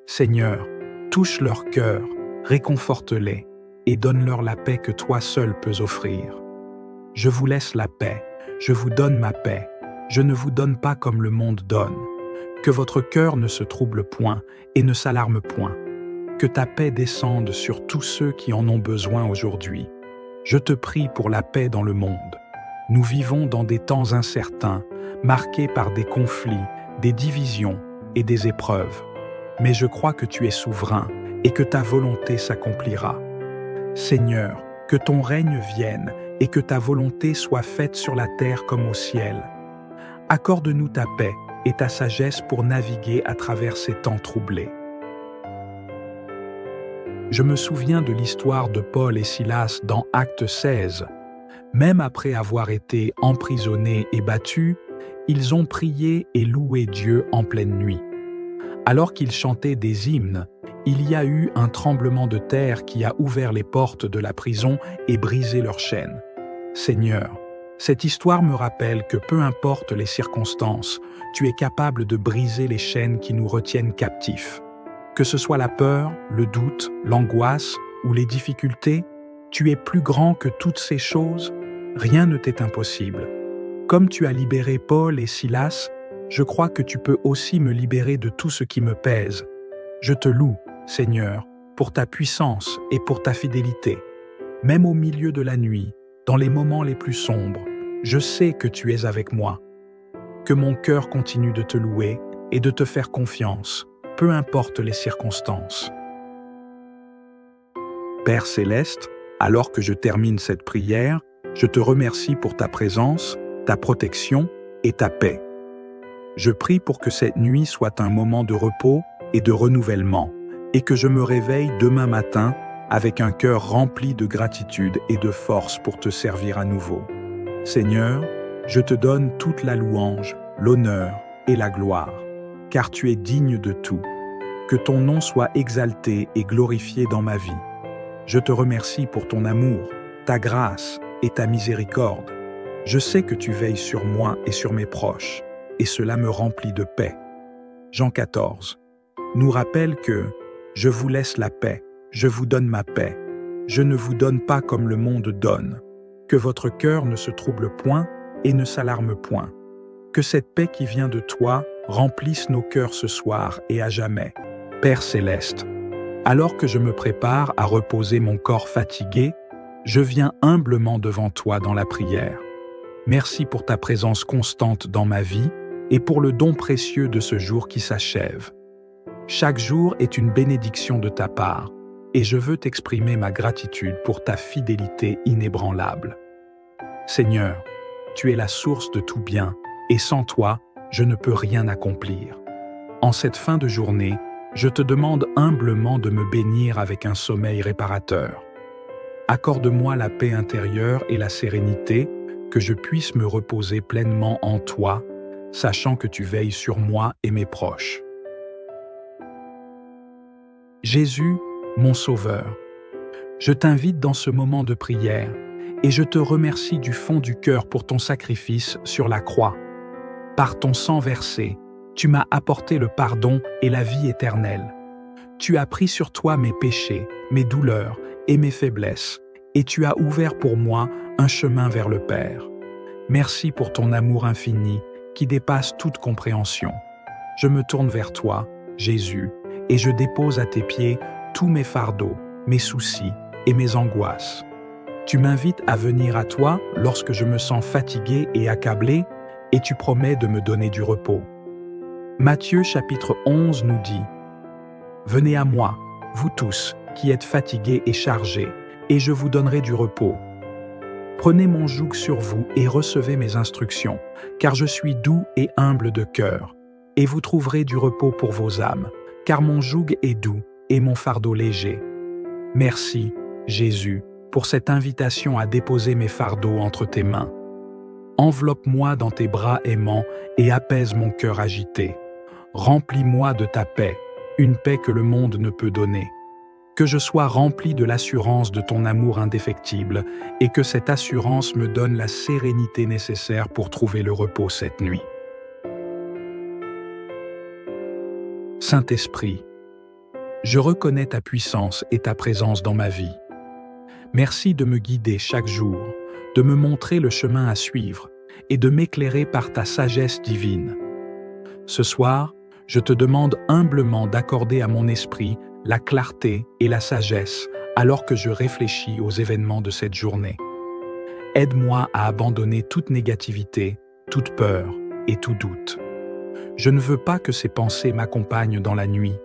Seigneur, touche leur cœur, réconforte-les et donne-leur la paix que toi seul peux offrir. Je vous laisse la paix, je vous donne ma paix, je ne vous donne pas comme le monde donne. Que votre cœur ne se trouble point et ne s'alarme point. Que ta paix descende sur tous ceux qui en ont besoin aujourd'hui. Je te prie pour la paix dans le monde. Nous vivons dans des temps incertains, marqués par des conflits, des divisions et des épreuves. Mais je crois que tu es souverain et que ta volonté s'accomplira. Seigneur, que ton règne vienne et que ta volonté soit faite sur la terre comme au ciel. Accorde-nous ta paix et ta sagesse pour naviguer à travers ces temps troublés. Je me souviens de l'histoire de Paul et Silas dans Actes 16. Même après avoir été emprisonnés et battus, Ils ont prié et loué Dieu en pleine nuit. Alors qu'ils chantaient des hymnes, il y a eu un tremblement de terre qui a ouvert les portes de la prison et brisé leurs chaînes. Seigneur, cette histoire me rappelle que peu importe les circonstances, tu es capable de briser les chaînes qui nous retiennent captifs. Que ce soit la peur, le doute, l'angoisse ou les difficultés, tu es plus grand que toutes ces choses, rien ne t'est impossible. Comme tu as libéré Paul et Silas, je crois que tu peux aussi me libérer de tout ce qui me pèse. Je te loue, Seigneur, pour ta puissance et pour ta fidélité. Même au milieu de la nuit, dans les moments les plus sombres, je sais que tu es avec moi. Que mon cœur continue de te louer et de te faire confiance, peu importe les circonstances. Père céleste, alors que je termine cette prière, je te remercie pour ta présence, ta protection et ta paix. Je prie pour que cette nuit soit un moment de repos et de renouvellement, et que je me réveille demain matin avec un cœur rempli de gratitude et de force pour te servir à nouveau. Seigneur, je te donne toute la louange, l'honneur et la gloire, car tu es digne de tout. Que ton nom soit exalté et glorifié dans ma vie. Je te remercie pour ton amour, ta grâce et ta miséricorde. Je sais que tu veilles sur moi et sur mes proches, et cela me remplit de paix. Jean 14 nous rappelle que « Je vous laisse la paix, je vous donne ma paix. Je ne vous donne pas comme le monde donne. Que votre cœur ne se trouble point et ne s'alarme point. Que cette paix qui vient de toi remplisse nos cœurs ce soir et à jamais. Père céleste, alors que je me prépare à reposer mon corps fatigué, je viens humblement devant toi dans la prière. Merci pour ta présence constante dans ma vie et pour le don précieux de ce jour qui s'achève. Chaque jour est une bénédiction de ta part, et je veux t'exprimer ma gratitude pour ta fidélité inébranlable. Seigneur, tu es la source de tout bien, et sans toi, je ne peux rien accomplir. En cette fin de journée, je te demande humblement de me bénir avec un sommeil réparateur. Accorde-moi la paix intérieure et la sérénité, que je puisse me reposer pleinement en toi, sachant que tu veilles sur moi et mes proches. Jésus, mon Sauveur, je t'invite dans ce moment de prière et je te remercie du fond du cœur pour ton sacrifice sur la croix. Par ton sang versé, tu m'as apporté le pardon et la vie éternelle. Tu as pris sur toi mes péchés, mes douleurs et mes faiblesses, et tu as ouvert pour moi un chemin vers le Père. Merci pour ton amour infini qui dépasse toute compréhension. Je me tourne vers toi, Jésus, et je dépose à tes pieds tous mes fardeaux, mes soucis et mes angoisses. Tu m'invites à venir à toi lorsque je me sens fatigué et accablé, et tu promets de me donner du repos. Matthieu chapitre 11 nous dit « Venez à moi, vous tous qui êtes fatigués et chargés, et je vous donnerai du repos. Prenez mon joug sur vous et recevez mes instructions, car je suis doux et humble de cœur, et vous trouverez du repos pour vos âmes, car mon joug est doux et mon fardeau léger. » Merci, Jésus, pour cette invitation à déposer mes fardeaux entre tes mains. Enveloppe-moi dans tes bras aimants et apaise mon cœur agité. Remplis-moi de ta paix, une paix que le monde ne peut donner. Que je sois rempli de l'assurance de ton amour indéfectible et que cette assurance me donne la sérénité nécessaire pour trouver le repos cette nuit. Saint-Esprit, je reconnais ta puissance et ta présence dans ma vie. Merci de me guider chaque jour, de me montrer le chemin à suivre et de m'éclairer par ta sagesse divine. Ce soir, je te demande humblement d'accorder à mon esprit la clarté et la sagesse alors que je réfléchis aux événements de cette journée. Aide-moi à abandonner toute négativité, toute peur et tout doute. Je ne veux pas que ces pensées m'accompagnent dans la nuit.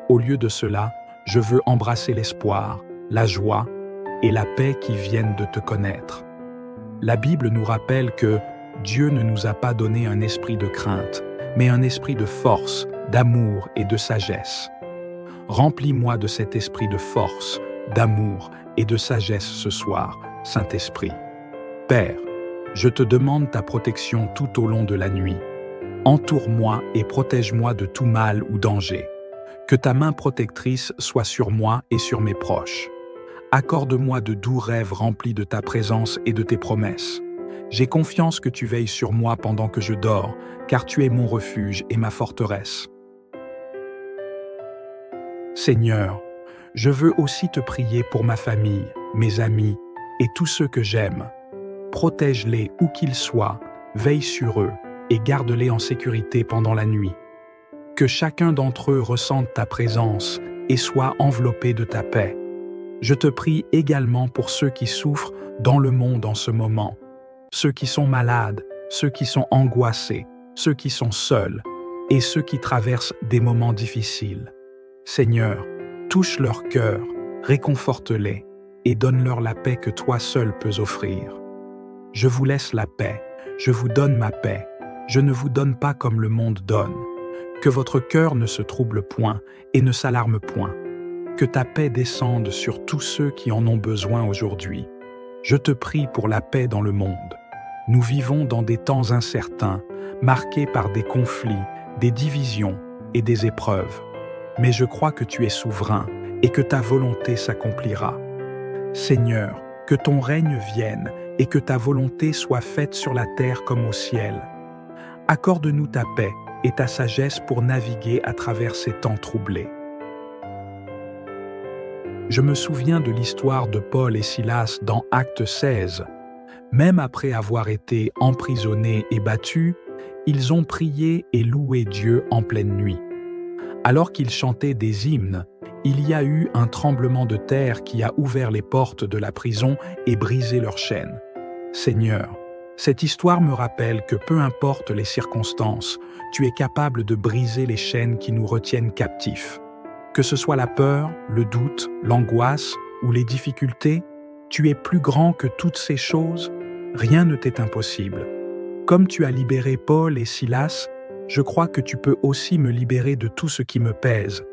Au lieu de cela, je veux embrasser l'espoir, la joie et la paix qui viennent de te connaître. La Bible nous rappelle que Dieu ne nous a pas donné un esprit de crainte, mais un esprit de force, d'amour et de sagesse. Remplis-moi de cet esprit de force, d'amour et de sagesse ce soir, Saint-Esprit. Père, je te demande ta protection tout au long de la nuit. Entoure-moi et protège-moi de tout mal ou danger. Que ta main protectrice soit sur moi et sur mes proches. Accorde-moi de doux rêves remplis de ta présence et de tes promesses. J'ai confiance que tu veilles sur moi pendant que je dors, car tu es mon refuge et ma forteresse. Seigneur, je veux aussi te prier pour ma famille, mes amis et tous ceux que j'aime. Protège-les où qu'ils soient, veille sur eux et garde-les en sécurité pendant la nuit. Que chacun d'entre eux ressente ta présence et soit enveloppé de ta paix. Je te prie également pour ceux qui souffrent dans le monde en ce moment, ceux qui sont malades, ceux qui sont angoissés, ceux qui sont seuls et ceux qui traversent des moments difficiles. Seigneur, touche leur cœur, réconforte-les et donne-leur la paix que toi seul peux offrir. Je vous laisse la paix, je vous donne ma paix, je ne vous donne pas comme le monde donne. Que votre cœur ne se trouble point et ne s'alarme point. Que ta paix descende sur tous ceux qui en ont besoin aujourd'hui. Je te prie pour la paix dans le monde. Nous vivons dans des temps incertains, marqués par des conflits, des divisions et des épreuves. Mais je crois que tu es souverain et que ta volonté s'accomplira. Seigneur, que ton règne vienne et que ta volonté soit faite sur la terre comme au ciel. Accorde-nous ta paix et ta sagesse pour naviguer à travers ces temps troublés. Je me souviens de l'histoire de Paul et Silas dans Actes 16. Même après avoir été emprisonnés et battus, ils ont prié et loué Dieu en pleine nuit. Alors qu'ils chantaient des hymnes, il y a eu un tremblement de terre qui a ouvert les portes de la prison et brisé leurs chaînes. Seigneur, cette histoire me rappelle que peu importe les circonstances, tu es capable de briser les chaînes qui nous retiennent captifs. Que ce soit la peur, le doute, l'angoisse ou les difficultés, tu es plus grand que toutes ces choses, rien ne t'est impossible. Comme tu as libéré Paul et Silas, je crois que tu peux aussi me libérer de tout ce qui me pèse.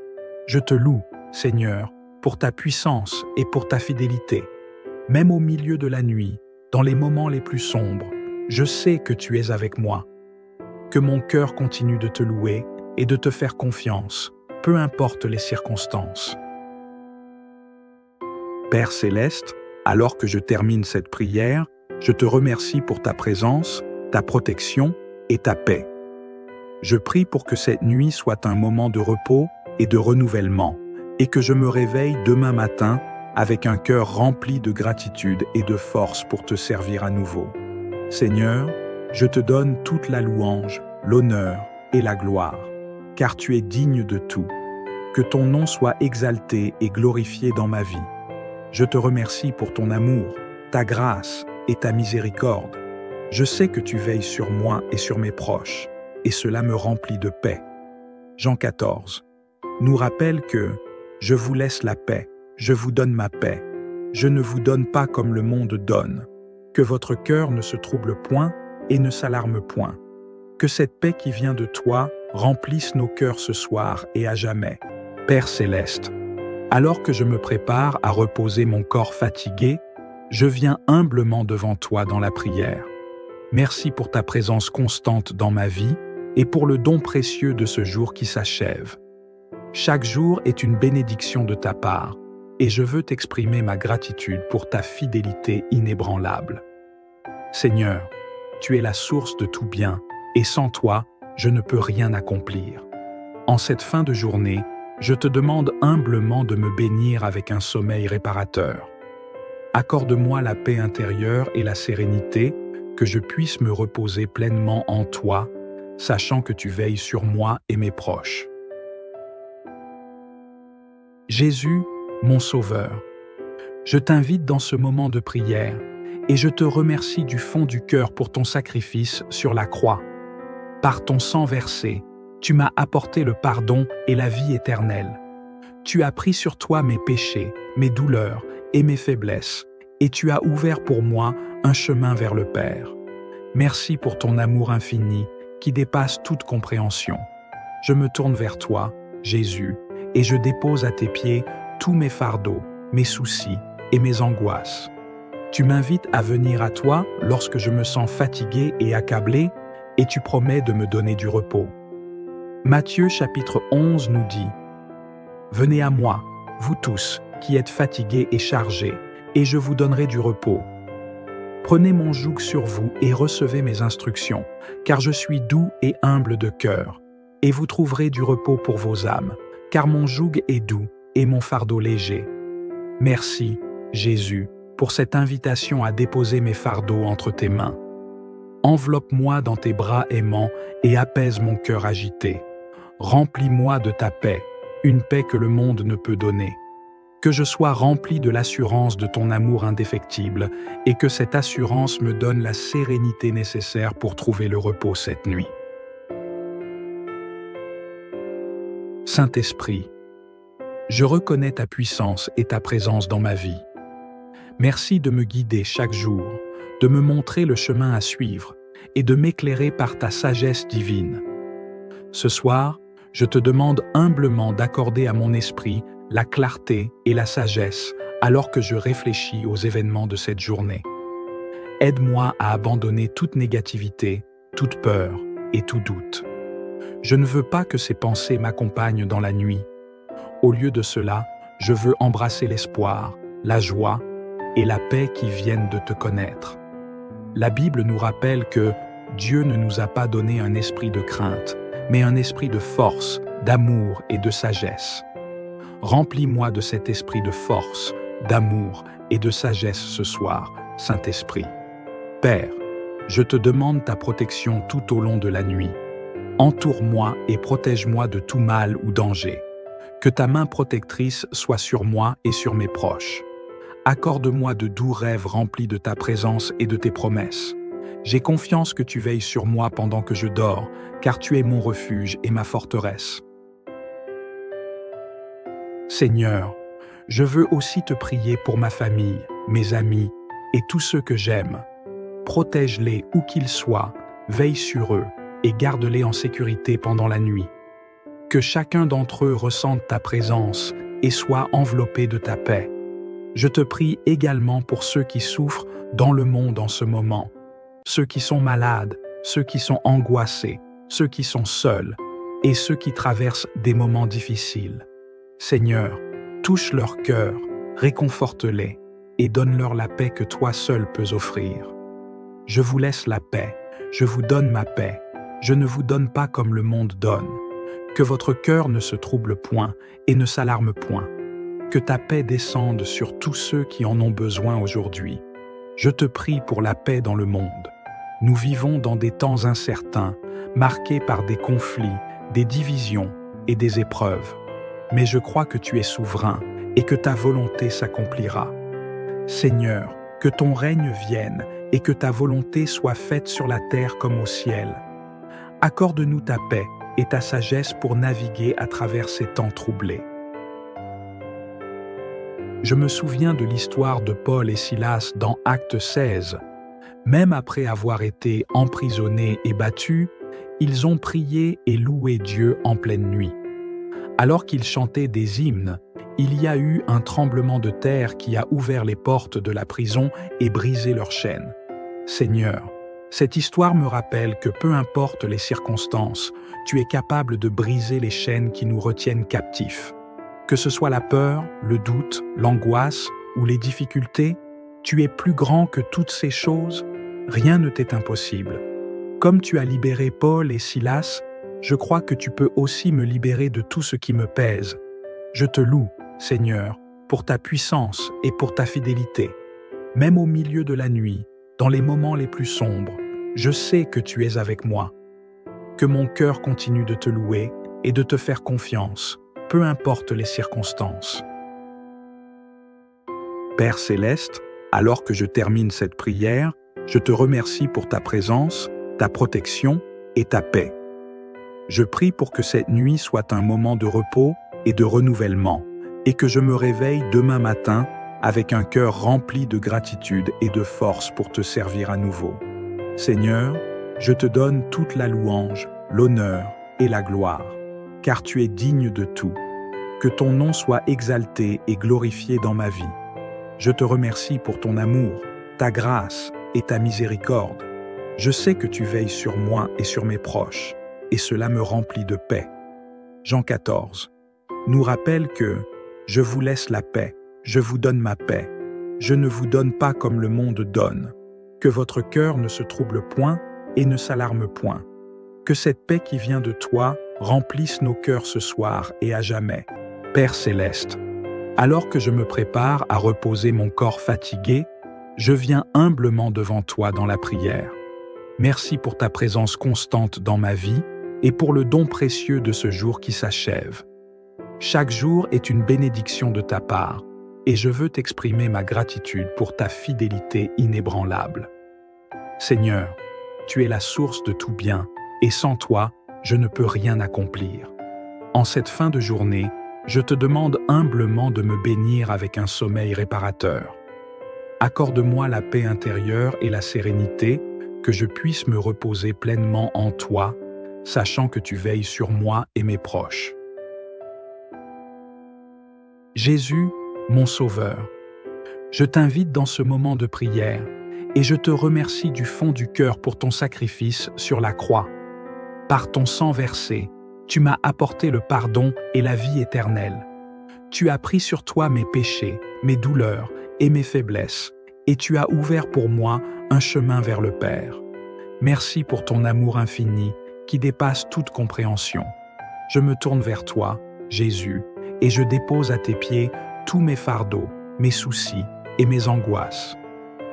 Je te loue, Seigneur, pour ta puissance et pour ta fidélité. Même au milieu de la nuit, dans les moments les plus sombres, je sais que tu es avec moi. Que mon cœur continue de te louer et de te faire confiance, peu importe les circonstances. Père céleste, alors que je termine cette prière, je te remercie pour ta présence, ta protection et ta paix. Je prie pour que cette nuit soit un moment de repos et de renouvellement, et que je me réveille demain matin avec un cœur rempli de gratitude et de force pour te servir à nouveau. Seigneur, je te donne toute la louange, l'honneur et la gloire, car tu es digne de tout. Que ton nom soit exalté et glorifié dans ma vie. Je te remercie pour ton amour, ta grâce et ta miséricorde. Je sais que tu veilles sur moi et sur mes proches, et cela me remplit de paix. Jean 14 nous rappelle que « Je vous laisse la paix, je vous donne ma paix. Je ne vous donne pas comme le monde donne. Que votre cœur ne se trouble point et ne s'alarme point. Que cette paix qui vient de toi remplisse nos cœurs ce soir et à jamais. Père céleste, alors que je me prépare à reposer mon corps fatigué, je viens humblement devant toi dans la prière. Merci pour ta présence constante dans ma vie et pour le don précieux de ce jour qui s'achève. Chaque jour est une bénédiction de ta part, et je veux t'exprimer ma gratitude pour ta fidélité inébranlable. Seigneur, tu es la source de tout bien, et sans toi, je ne peux rien accomplir. En cette fin de journée, je te demande humblement de me bénir avec un sommeil réparateur. Accorde-moi la paix intérieure et la sérénité, que je puisse me reposer pleinement en toi, sachant que tu veilles sur moi et mes proches. Jésus, mon Sauveur, je t'invite dans ce moment de prière et je te remercie du fond du cœur pour ton sacrifice sur la croix. Par ton sang versé, tu m'as apporté le pardon et la vie éternelle. Tu as pris sur toi mes péchés, mes douleurs et mes faiblesses, et tu as ouvert pour moi un chemin vers le Père. Merci pour ton amour infini qui dépasse toute compréhension. Je me tourne vers toi, Jésus, et je dépose à tes pieds tous mes fardeaux, mes soucis et mes angoisses. Tu m'invites à venir à toi lorsque je me sens fatigué et accablé, et tu promets de me donner du repos. Matthieu chapitre 11 nous dit « Venez à moi, vous tous, qui êtes fatigués et chargés, et je vous donnerai du repos. Prenez mon joug sur vous et recevez mes instructions, car je suis doux et humble de cœur, et vous trouverez du repos pour vos âmes, car mon joug est doux et mon fardeau léger. » Merci, Jésus, pour cette invitation à déposer mes fardeaux entre tes mains. Enveloppe-moi dans tes bras aimants et apaise mon cœur agité. Remplis-moi de ta paix, une paix que le monde ne peut donner. Que je sois rempli de l'assurance de ton amour indéfectible et que cette assurance me donne la sérénité nécessaire pour trouver le repos cette nuit. Saint-Esprit, je reconnais ta puissance et ta présence dans ma vie. Merci de me guider chaque jour, de me montrer le chemin à suivre et de m'éclairer par ta sagesse divine. Ce soir, je te demande humblement d'accorder à mon esprit la clarté et la sagesse alors que je réfléchis aux événements de cette journée. Aide-moi à abandonner toute négativité, toute peur et tout doute. Je ne veux pas que ces pensées m'accompagnent dans la nuit. Au lieu de cela, je veux embrasser l'espoir, la joie et la paix qui viennent de te connaître. La Bible nous rappelle que Dieu ne nous a pas donné un esprit de crainte, mais un esprit de force, d'amour et de sagesse. Remplis-moi de cet esprit de force, d'amour et de sagesse ce soir, Saint-Esprit. Père, je te demande ta protection tout au long de la nuit. Entoure-moi et protège-moi de tout mal ou danger. Que ta main protectrice soit sur moi et sur mes proches. Accorde-moi de doux rêves remplis de ta présence et de tes promesses. J'ai confiance que tu veilles sur moi pendant que je dors, car tu es mon refuge et ma forteresse. Seigneur, je veux aussi te prier pour ma famille, mes amis et tous ceux que j'aime. Protège-les où qu'ils soient, veille sur eux et garde-les en sécurité pendant la nuit. Que chacun d'entre eux ressente ta présence et soit enveloppé de ta paix. Je te prie également pour ceux qui souffrent dans le monde en ce moment, ceux qui sont malades, ceux qui sont angoissés, ceux qui sont seuls et ceux qui traversent des moments difficiles. Seigneur, touche leur cœur, réconforte-les et donne-leur la paix que toi seul peux offrir. Je vous laisse la paix, je vous donne ma paix, je ne vous donne pas comme le monde donne. Que votre cœur ne se trouble point et ne s'alarme point. Que ta paix descende sur tous ceux qui en ont besoin aujourd'hui. Je te prie pour la paix dans le monde. Nous vivons dans des temps incertains, marqués par des conflits, des divisions et des épreuves. Mais je crois que tu es souverain et que ta volonté s'accomplira. Seigneur, que ton règne vienne et que ta volonté soit faite sur la terre comme au ciel. Accorde-nous ta paix et ta sagesse pour naviguer à travers ces temps troublés. Je me souviens de l'histoire de Paul et Silas dans Actes 16. Même après avoir été emprisonnés et battus, ils ont prié et loué Dieu en pleine nuit. Alors qu'ils chantaient des hymnes, il y a eu un tremblement de terre qui a ouvert les portes de la prison et brisé leurs chaînes. Seigneur, cette histoire me rappelle que peu importe les circonstances, tu es capable de briser les chaînes qui nous retiennent captifs. Que ce soit la peur, le doute, l'angoisse ou les difficultés, tu es plus grand que toutes ces choses, rien ne t'est impossible. Comme tu as libéré Paul et Silas, je crois que tu peux aussi me libérer de tout ce qui me pèse. Je te loue, Seigneur, pour ta puissance et pour ta fidélité. Même au milieu de la nuit, dans les moments les plus sombres, je sais que tu es avec moi. Que mon cœur continue de te louer et de te faire confiance, peu importe les circonstances. Père Céleste, alors que je termine cette prière, je te remercie pour ta présence, ta protection et ta paix. Je prie pour que cette nuit soit un moment de repos et de renouvellement, et que je me réveille demain matin avec un cœur rempli de gratitude et de force pour te servir à nouveau. Seigneur, je te donne toute la louange, l'honneur et la gloire, car tu es digne de tout. Que ton nom soit exalté et glorifié dans ma vie. Je te remercie pour ton amour, ta grâce et ta miséricorde. Je sais que tu veilles sur moi et sur mes proches, et cela me remplit de paix. Jean 14 nous rappelle que « Je vous laisse la paix, je vous donne ma paix. Je ne vous donne pas comme le monde donne. Que votre cœur ne se trouble point et ne s'alarme point. Que cette paix qui vient de toi remplisse nos cœurs ce soir et à jamais. Père céleste, alors que je me prépare à reposer mon corps fatigué, je viens humblement devant toi dans la prière. Merci pour ta présence constante dans ma vie et pour le don précieux de ce jour qui s'achève. Chaque jour est une bénédiction de ta part, et je veux t'exprimer ma gratitude pour ta fidélité inébranlable. Seigneur, tu es la source de tout bien, et sans toi, je ne peux rien accomplir. En cette fin de journée, je te demande humblement de me bénir avec un sommeil réparateur. Accorde-moi la paix intérieure et la sérénité, que je puisse me reposer pleinement en toi, sachant que tu veilles sur moi et mes proches. Jésus, mon Sauveur, je t'invite dans ce moment de prière et je te remercie du fond du cœur pour ton sacrifice sur la croix. Par ton sang versé, tu m'as apporté le pardon et la vie éternelle. Tu as pris sur toi mes péchés, mes douleurs et mes faiblesses, et tu as ouvert pour moi un chemin vers le Père. Merci pour ton amour infini qui dépasse toute compréhension. Je me tourne vers toi, Jésus, et je dépose à tes pieds tous mes fardeaux, mes soucis et mes angoisses.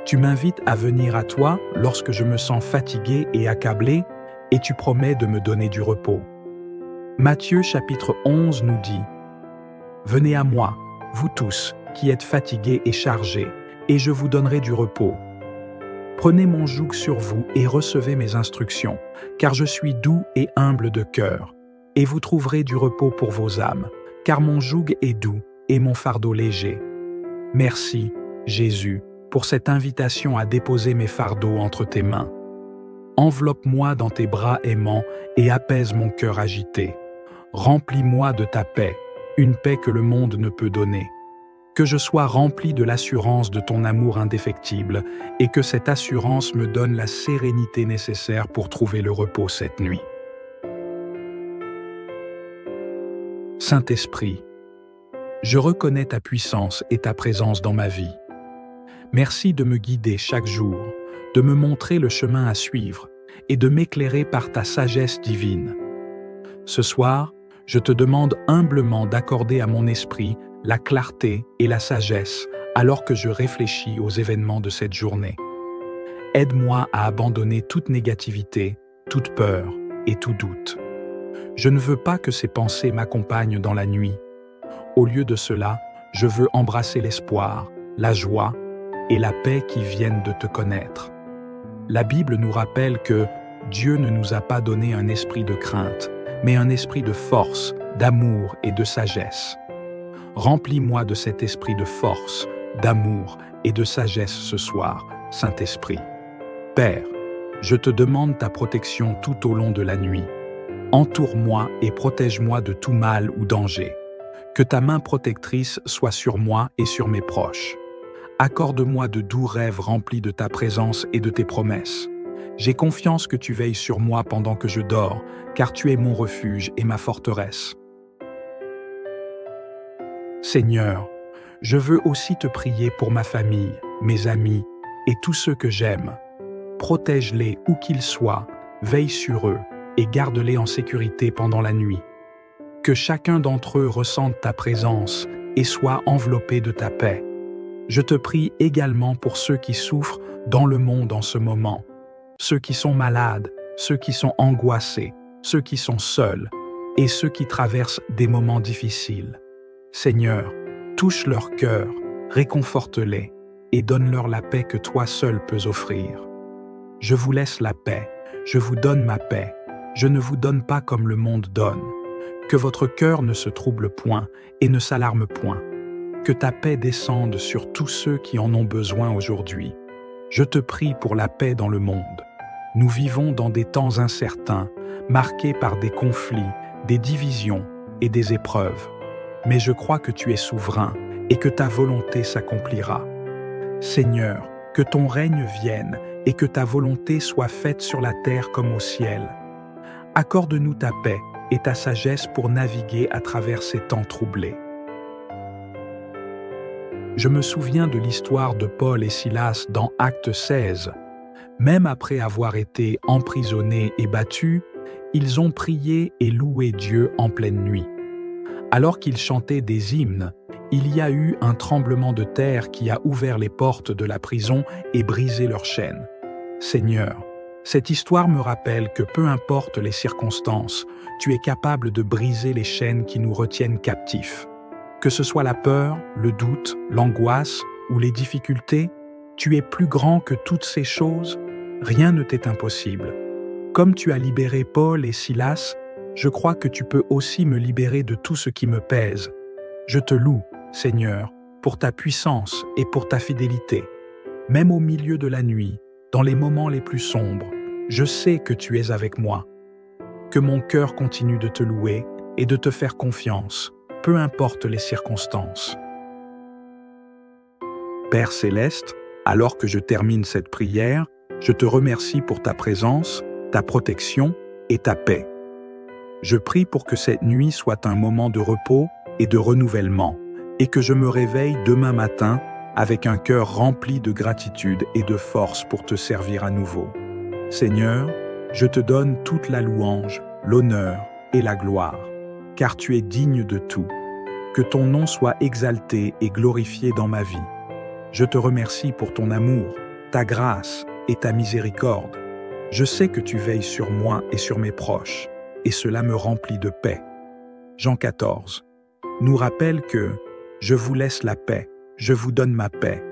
Tu m'invites à venir à toi lorsque je me sens fatigué et accablé, et tu promets de me donner du repos. Matthieu chapitre 11 nous dit « Venez à moi, vous tous, qui êtes fatigués et chargés, et je vous donnerai du repos. Prenez mon joug sur vous et recevez mes instructions, car je suis doux et humble de cœur, et vous trouverez du repos pour vos âmes, car mon joug est doux et mon fardeau léger. » Merci, Jésus, pour cette invitation à déposer mes fardeaux entre tes mains. Enveloppe-moi dans tes bras aimants et apaise mon cœur agité. Remplis-moi de ta paix, une paix que le monde ne peut donner. Que je sois rempli de l'assurance de ton amour indéfectible et que cette assurance me donne la sérénité nécessaire pour trouver le repos cette nuit. Saint-Esprit, je reconnais ta puissance et ta présence dans ma vie. Merci de me guider chaque jour, de me montrer le chemin à suivre et de m'éclairer par ta sagesse divine. Ce soir, je te demande humblement d'accorder à mon esprit la clarté et la sagesse alors que je réfléchis aux événements de cette journée. Aide-moi à abandonner toute négativité, toute peur et tout doute. Je ne veux pas que ces pensées m'accompagnent dans la nuit. Au lieu de cela, je veux embrasser l'espoir, la joie et la paix qui viennent de te connaître. La Bible nous rappelle que Dieu ne nous a pas donné un esprit de crainte, mais un esprit de force, d'amour et de sagesse. Remplis-moi de cet esprit de force, d'amour et de sagesse ce soir, Saint-Esprit. Père, je te demande ta protection tout au long de la nuit. Entoure-moi et protège-moi de tout mal ou danger. Que ta main protectrice soit sur moi et sur mes proches. Accorde-moi de doux rêves remplis de ta présence et de tes promesses. J'ai confiance que tu veilles sur moi pendant que je dors, car tu es mon refuge et ma forteresse. Seigneur, je veux aussi te prier pour ma famille, mes amis et tous ceux que j'aime. Protège-les où qu'ils soient, veille sur eux et garde-les en sécurité pendant la nuit. Que chacun d'entre eux ressente ta présence et soit enveloppé de ta paix. Je te prie également pour ceux qui souffrent dans le monde en ce moment, ceux qui sont malades, ceux qui sont angoissés, ceux qui sont seuls et ceux qui traversent des moments difficiles. Seigneur, touche leur cœur, réconforte-les et donne-leur la paix que toi seul peux offrir. Je vous laisse la paix, je vous donne ma paix, je ne vous donne pas comme le monde donne. Que votre cœur ne se trouble point et ne s'alarme point. Que ta paix descende sur tous ceux qui en ont besoin aujourd'hui. Je te prie pour la paix dans le monde. Nous vivons dans des temps incertains, marqués par des conflits, des divisions et des épreuves. Mais je crois que tu es souverain et que ta volonté s'accomplira. Seigneur, Que ton règne vienne et que ta volonté soit faite sur la terre comme au ciel. Accorde-nous ta paix et ta sagesse pour naviguer à travers ces temps troublés. Je me souviens de l'histoire de Paul et Silas dans Actes 16. Même après avoir été emprisonnés et battus, ils ont prié et loué Dieu en pleine nuit. Alors qu'ils chantaient des hymnes, il y a eu un tremblement de terre qui a ouvert les portes de la prison et brisé leurs chaînes. Seigneur, cette histoire me rappelle que peu importe les circonstances, tu es capable de briser les chaînes qui nous retiennent captifs. Que ce soit la peur, le doute, l'angoisse ou les difficultés, tu es plus grand que toutes ces choses, rien ne t'est impossible. Comme tu as libéré Paul et Silas, je crois que tu peux aussi me libérer de tout ce qui me pèse. Je te loue, Seigneur, pour ta puissance et pour ta fidélité. Même au milieu de la nuit, dans les moments les plus sombres, je sais que tu es avec moi. Que mon cœur continue de te louer et de te faire confiance, peu importe les circonstances. Père céleste, alors que je termine cette prière, je te remercie pour ta présence, ta protection et ta paix. Je prie pour que cette nuit soit un moment de repos et de renouvellement, et que je me réveille demain matin avec un cœur rempli de gratitude et de force pour te servir à nouveau. Seigneur, je te donne toute la louange, l'honneur et la gloire, car tu es digne de tout. Que ton nom soit exalté et glorifié dans ma vie. Je te remercie pour ton amour, ta grâce et ta miséricorde. Je sais que tu veilles sur moi et sur mes proches, et cela me remplit de paix. Jean 14 nous rappelle que « Je vous laisse la paix, je vous donne ma paix.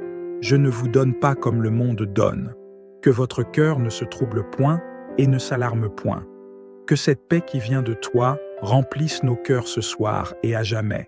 Je ne vous donne pas comme le monde donne. Que votre cœur ne se trouble point et ne s'alarme point. Que cette paix qui vient de toi remplisse nos cœurs ce soir et à jamais. »